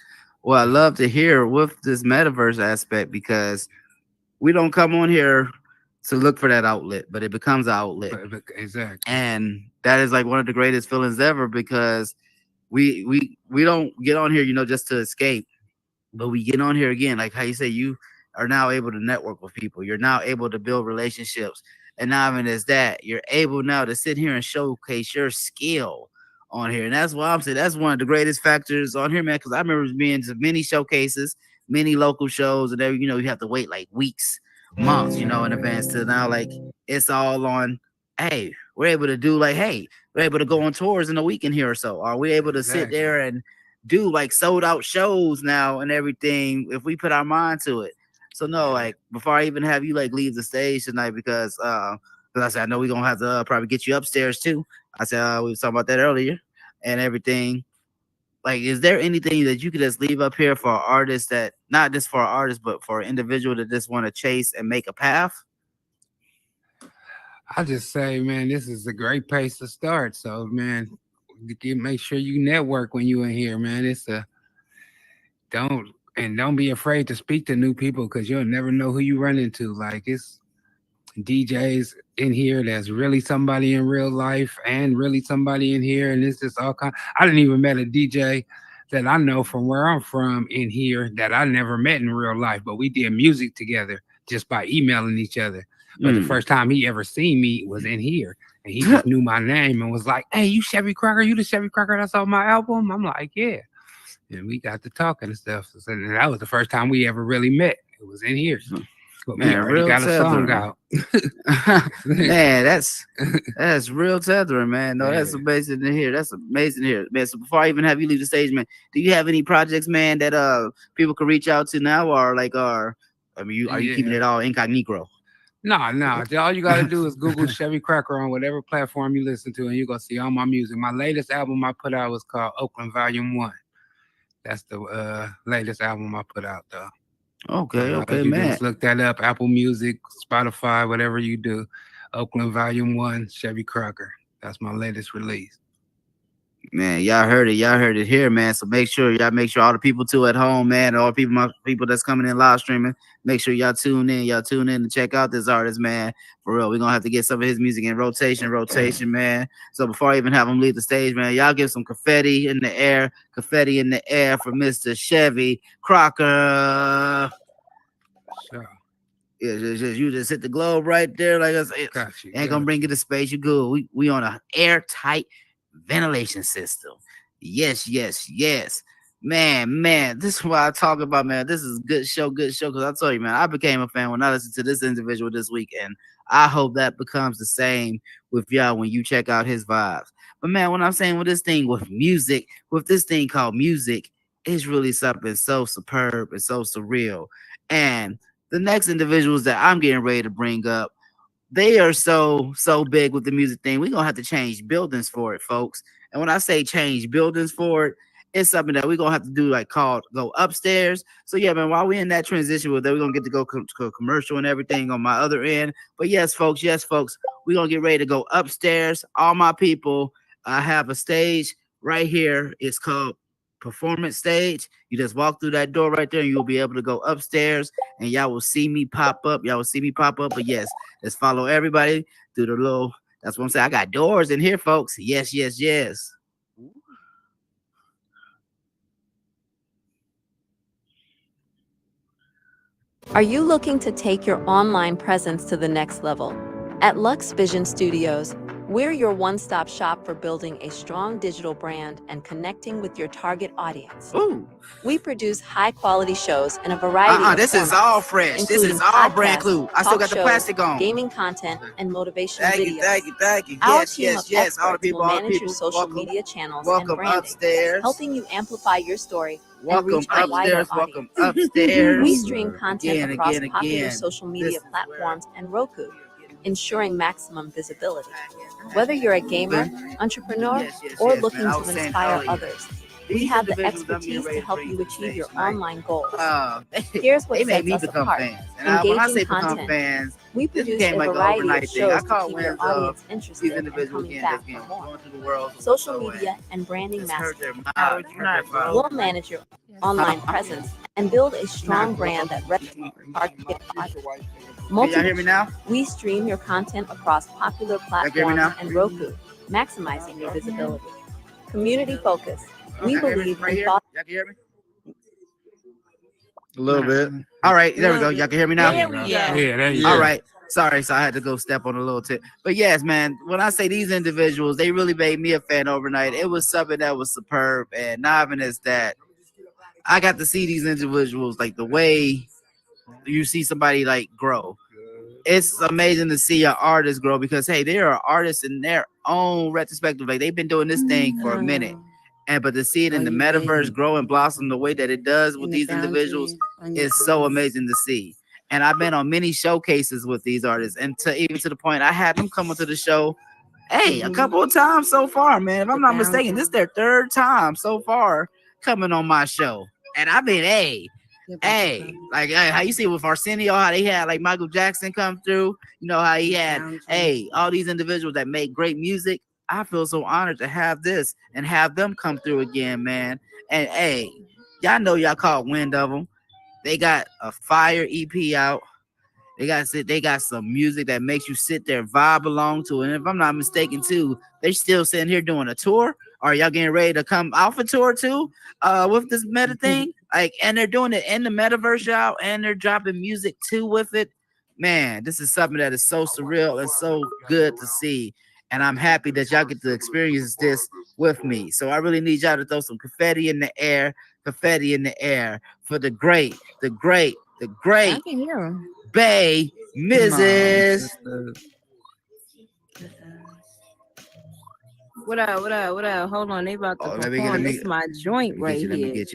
what I love to hear with this metaverse aspect, because we don't come on here to look for that outlet, but it becomes an outlet. Exactly. And that is like one of the greatest feelings ever, because we don't get on here, just to escape, but we get on here again, like how you say, you are now able to network with people. You're now able to build relationships. And not even as that, you're able now to sit here and showcase your skill on here. And that's why I'm saying that's one of the greatest factors on here, man, because I remember being to many showcases, many local shows, and you have to wait like weeks, months, in advance to now like it's all on, hey, we're able to do like, hey, we're able to go on tours in a weekend here or so. Are we able to sit there and do like sold out shows now and everything if we put our mind to it? So no, like before I even have you like leave the stage tonight, because I said I know we're gonna have to probably get you upstairs too. I said we were talking about that earlier and everything. Like, is there anything that you could just leave up here for artists, that not just for artists, but for an individual that just want to chase and make a path? I just say, man, this is a great place to start. So, man, make sure you network when you in here, man. Don't be afraid to speak to new people, because you'll never know who you run into. Like, it's DJs in here that's really somebody in real life and really somebody in here, and it's just all kind. I didn't even met a DJ that I know from where I'm from in here that I never met in real life, but we did music together just by emailing each other. But the first time he ever seen me was in here, and he just knew my name and was like, "Hey, you Chevy.crocker? You the Chevy.crocker that's on my album?" I'm like, "Yeah." And we got to talking and stuff. And that was the first time we ever really met. It was in here. But man, we already got a song out. Man, that's real tethering, man. No, that's amazing to hear. That's amazing to hear, man. So before I even have you leave the stage, man, do you have any projects, man, that people can reach out to now, or like, are you keeping it all incognito? No. All you gotta do is Google Chevy.crocker on whatever platform you listen to, and you're gonna see all my music. My latest album I put out was called Oakland Volume 1. That's the latest album I put out, though. Okay, you man. Just look that up, Apple Music, Spotify, whatever you do. Oakland Volume 1, Chevy.crocker. That's my latest release. Man, y'all heard it. Y'all heard it here, man. So make sure all the people too at home, man. All my people that's coming in live streaming. Make sure y'all tune in. Y'all tune in to check out this artist, man. For real, we're gonna have to get some of his music in rotation, man. So before I even have him leave the stage, man, y'all give some confetti in the air for Mr. Chevy.crocker. Sure. Yeah, you just hit the globe right there, like I said. Got you. Ain't gonna bring you to space. You good? We on a airtight ventilation system. Yes. Man, this is what I talk about, man. This is good show. Because I told you, man, I became a fan when I listened to this individual this week, and I hope that becomes the same with y'all when you check out his vibes. But man, what I'm saying with this thing with music, with this thing called music, it's really something so superb and so surreal. And the next individuals that I'm getting ready to bring up, they are so big with the music thing. We're gonna have to change buildings for it, folks. And when I say change buildings for it, it's something that we're gonna have to do, like called go upstairs. So yeah, man, while we're in that transition with that, we're gonna get to go to commercial and everything on my other end. But yes, folks, we're gonna get ready to go upstairs. All my people, I have a stage right here. It's called performance stage. You just walk through that door right there and you'll be able to go upstairs and y'all will see me pop up. But yes, let's follow everybody through the little, that's what I'm saying. I got doors in here, folks. Yes. Are you looking to take your online presence to the next level? At Lux Vision Studios, we're your one-stop shop for building a strong digital brand and connecting with your target audience. Ooh. We produce high-quality shows in a variety of this formats, is all fresh. This is all brand new. I still got the plastic on. Gaming content, and motivational videos. Thank you. Our team of experts All the people, will manage your social media channels and welcome branding, upstairs. helping you amplify your story and Welcome reach a wider upstairs. audience. We stream content across Again. popular social media platforms and Roku, ensuring maximum visibility. Whether you're a gamer, entrepreneur, or looking to inspire others, we have the expertise to help you achieve your online goals. Here's what sets us apart. Engaging content. We produce a variety of shows to keep your audience interested and coming back for more. Social media and branding mastery. We'll manage your online presence and build a strong brand that resonates with our target audience. Can y'all hear me now? We stream your content across popular platforms and Roku, maximizing your visibility. Community focus. We believe in thought. Y'all can hear me? A little bit. All right, there we go. Y'all can hear me now? Yeah, there you go. All right. Sorry, so I had to go step on a little tip. But yes, man, when I say these individuals, they really made me a fan overnight. It was something that was superb. And not even as that, I got to see these individuals, like the way you see somebody like grow. It's amazing to see an artist grow because, hey, they are artists in their own retrospective. Like, they've been doing this thing for a minute. But to see it in the metaverse grow and blossom the way that it does with these individuals is so amazing to see. And I've been on many showcases with these artists, and even to the point I had them come onto the show, a couple of times so far, man. If I'm not mistaken, this is their third time so far coming on my show. And I've been, like how you see with Arsenio, how they had like Michael Jackson come through, you know, how he had, all these individuals that make great music. I feel so honored to have this and have them come through again, man. And y'all know y'all caught wind of them. They got a fire EP out. They got some music that makes you sit there, vibe along to it. And if I'm not mistaken, too, they still sitting here doing a tour. Are y'all getting ready to come off a tour too? With this meta thing, like, and they're doing it in the metaverse, y'all, and they're dropping music too with it. Man, this is something that is so surreal and so good to see. And I'm happy that y'all get to experience this with me. So I really need y'all to throw some confetti in the air for the great BayMrs. What up? Hold on, they about to perform. This is my joint right here.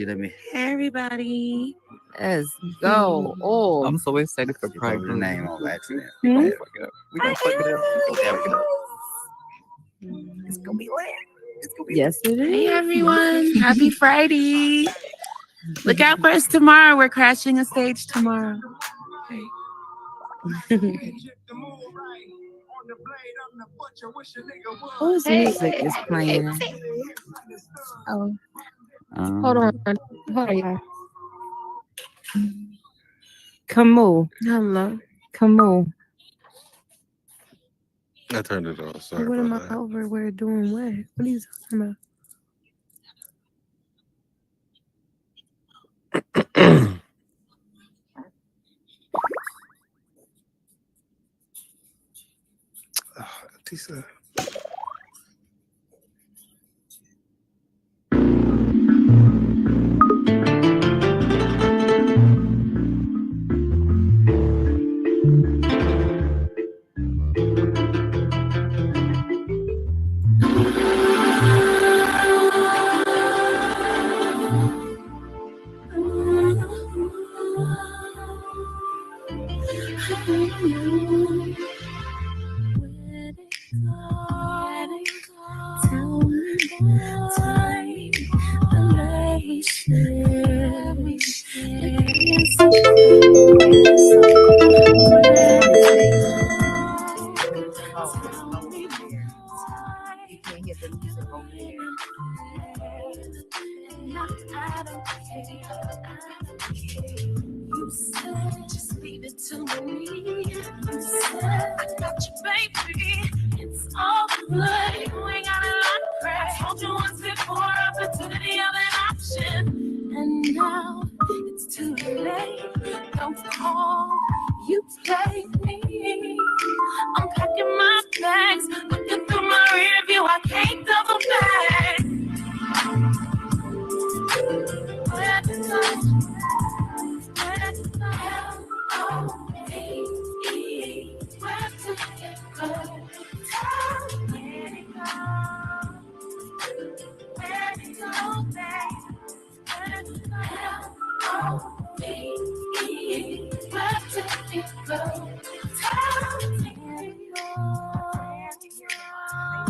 Let me. Everybody, let's go. Oh, I'm so excited for Pride. The name on accident. We gonna fuck it up. We gonna fuck it up. It's gonna be lit. Yes, it is. Hey everyone, happy Friday. Look out for us tomorrow. We're crashing a stage tomorrow. Whose music is playing? Oh, hold on. Hold on, y'all. Camus. Hello. Camus. I turned it off. Sorry What am I about that. over where doing what? What are you talking about? Tisa. You can't hear the music over here. You said, just leave it to me. You said, I got you, baby. It's all good. You ain't got a lot of credit. I told you once before, opportunity of an option. And now it's too late. Don't call. You played me. I'm packing my bags, looking through my rear view. I can't double back. Where to go? Where to go? L-O-V-E. Where to go? Tell me to go. Where to go, babe? Where to go? L-O-V-E. Where to go? Tell me to go.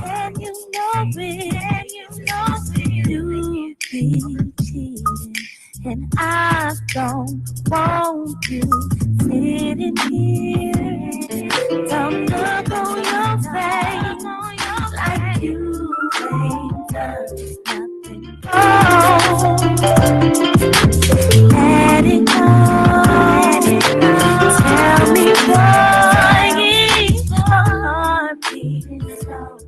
And you know it, you be cheating, and I don't want you sitting here. Don't look on your face like you ain't done nothing wrong. Let it go. Tell me why it's hard beating slow.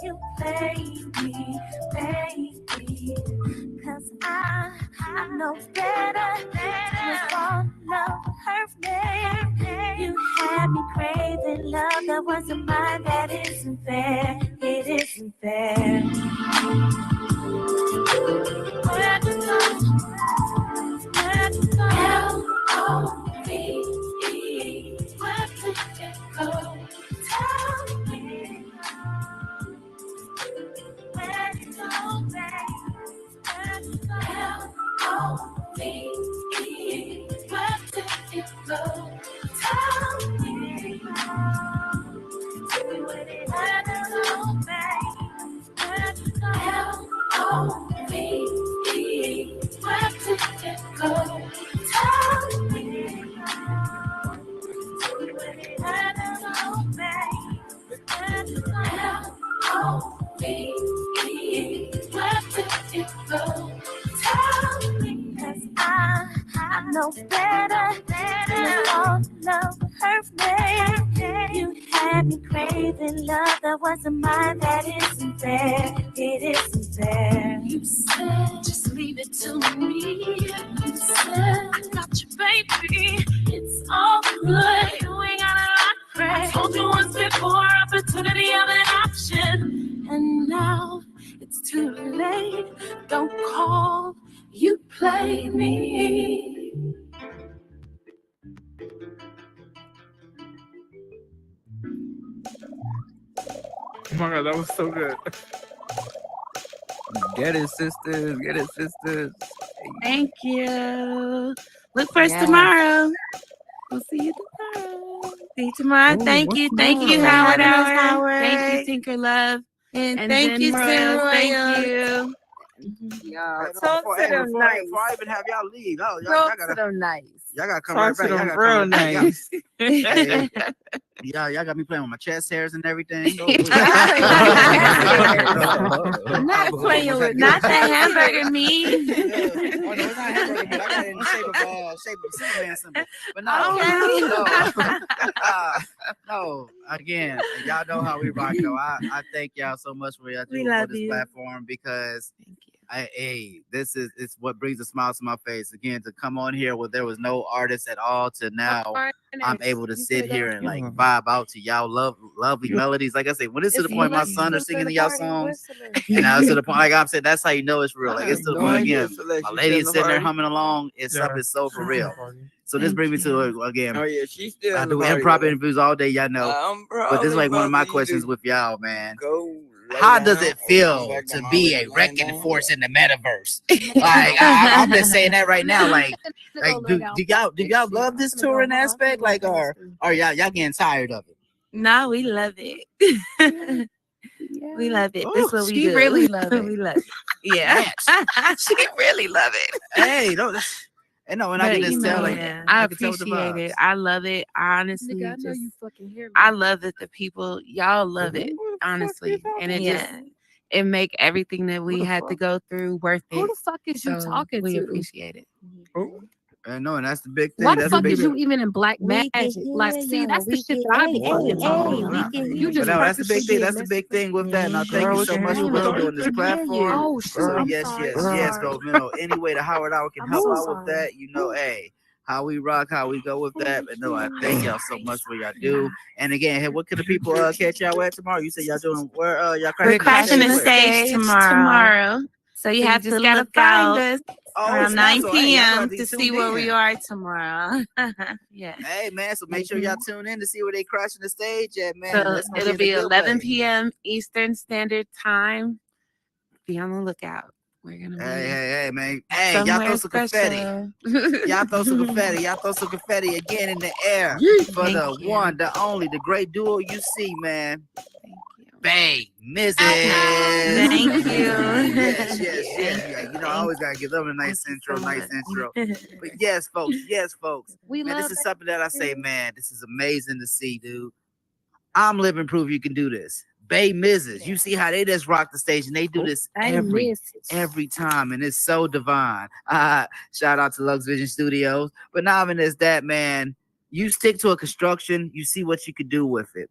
You play me, baby, 'cause I know better. You won't love hurt me. You had me craving love that wasn't mine. That isn't fair. It isn't fair. Where to go? Where to go? L-O-V-E. Where to go? Tell me. Where to go, babe? Where to go? L-O-V-E. Where to go? Tell me. Where to go, babe? Where to go? L-O-V-E. Where to go? Tell me. Where to go, babe? Where to go? L-O-V-E. Where to go? Tell me. 'Cause I know better. You won't love hurt me. You had me craving love that wasn't mine. That isn't fair. It isn't fair. You said, just leave it to me. You said, I got you, baby. It's all good. You ain't got a lot of credit. I told you once before, opportunity of an option. And now it's too late. Don't call. You played me. Oh my god, that was so good. Get it, sisters. Get it, sisters. Thank you. Look for us Yes. tomorrow. We'll see you tomorrow. See you tomorrow. Ooh, Thank what's you. Thank you, tomorrow? Howard. Howard. Thank you, Tinkerlove. And And thank then you, Royals. Tim Thank Royals. you. Y'all Hey, talk before, to hey, them before, nice. before I even have y'all leave, y'all Talk to gotta, them nice. Y'all gotta come Talk right to back. them real names. Y'all got me playing with my chest hairs and everything. I'm not playing with not that hamburger meat. Oh, no, it's not hamburger meat. I got it in the shape of Superman symbol. But no, no. Again, y'all know how we rock though. I thank y'all so much for y'all doing for this platform because this is it's what brings a smile to my face. Again, to come on here where there was no artist at all to now I'm able to sit here and like vibe out to y'all lovely melodies. Like I say, when it's to the point my son are singing to y'all songs, and now it's to the point like I'm saying, that's how you know it's real. Like it's to the point again, my lady is sitting there humming along. It's something so for real. So this brings me to again. Oh yeah, she's still. I do improv interviews all day, y'all know. But this is like one of my questions with y'all, man. How does it feel to be a wrecking force in the metaverse? Like I'm just saying that right now. Like do y'all love this touring aspect? Like or y'all getting tired of it? No, we love it. We love it. Oh, That's what we do. really love it. We love it. Yeah. She really love it. Hey, no. And no, and I can just tell, like, I appreciate it. I love it. I honestly Nigga, I know just, you fucking hear me. I love that the people, y'all love it, honestly. And it just, it make everything that we had to go through worth it. Who the fuck is you So talking we to? appreciate it. I know, and that's the big thing. Why the That's fuck the big is you even in black magic? Like, see, that's the shit that I be fucking talking about. You just that's the big thing. That's the big thing with that. And I thank you so much for doing this platform. Oh, shit. So I'm yes, sorry. go. You know, any way the Howard Hour can help out with that, you know, hey, how we rock, how we go with that. But no, I thank y'all so much for y'all do. And again, hey, what can the people catch y'all at tomorrow? You said y'all doing where y'all crashing the stage tomorrow. So you have to look out around 9 p.m. to see where we are tomorrow. Yeah. Hey man, so make sure y'all tune in to see where they crashing the stage at, man. So it'll be 11 p.m. Eastern Standard Time. Be on the lookout. We're gonna be hey, man. Hey, y'all throw some confetti. Y'all throw some confetti. Y'all throw some confetti again in the air for the one, the only, the great duo you see, man. BayMrs. Thank you. Yes. Yeah, you know, I always gotta give them a nice intro. But yes, folks. Man, this is something that I say, man, this is amazing to see, dude. I'm living proof you can do this. BayMrs, you see how they just rock the stage and they do this every time, and it's so divine. Shout out to Lux Vision Studios. But not even as that, man, you stick to a construction, you see what you could do with it.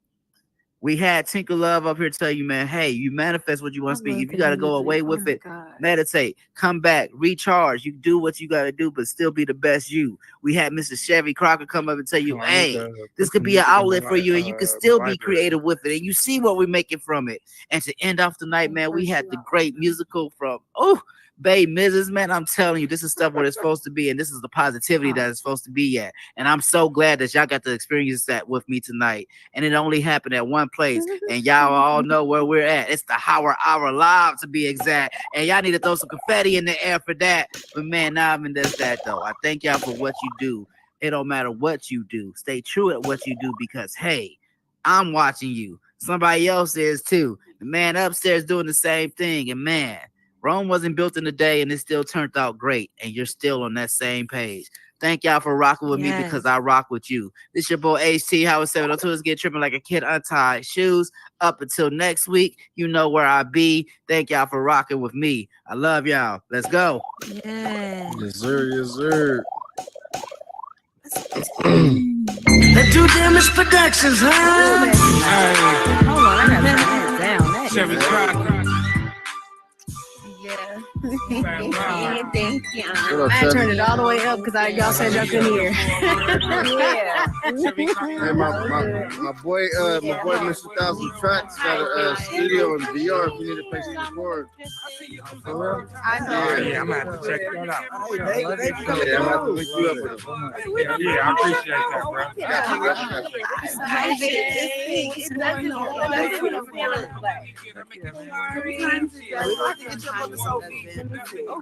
We had Tinkerlove up here tell you, man, hey, you manifest what you want to speak. If you got to go away with it, meditate, come back, recharge. You do what you got to do, but still be the best you. We had Mr. Chevy.crocker come up and tell you, hey, this could be an outlet for you, and you can still be creative with it. And you see what we're making from it. And to end off the night, man, we had the great musical from, BayMrs, man, I'm telling you, this is stuff where it's supposed to be, and this is the positivity that it's supposed to be at. And I'm so glad that y'all got to experience that with me tonight. And it only happened at one place, and y'all all know where we're at. It's the Howard Hour Live, to be exact. And y'all need to throw some confetti in the air for that. But man, now I'm in that though. I thank y'all for what you do. It don't matter what you do. Stay true at what you do because, hey, I'm watching you. Somebody else is too. The man upstairs doing the same thing, and man, Rome wasn't built in a day, and it still turned out great, and you're still on that same page. Thank y'all for rocking with me because I rock with you. This your boy HT, Howard 702. Let's get tripping like a kid untied shoes. Up until next week, you know where I be. Thank y'all for rocking with me. I love y'all. Let's go. Yes, sir. The Two Damage Productions, huh? Hold on, I gotta turn that down. Chevy.crocker. Thank you. I turned it all the way up because y'all said y'all couldn't hear. Hey, my boy, Mr. 1000 Tracks got a studio in VR. If you need a place to record. I know. Yeah, I'm gonna have to check that out. I'm gonna have to link you up with him. Yeah, I appreciate that, bro. It's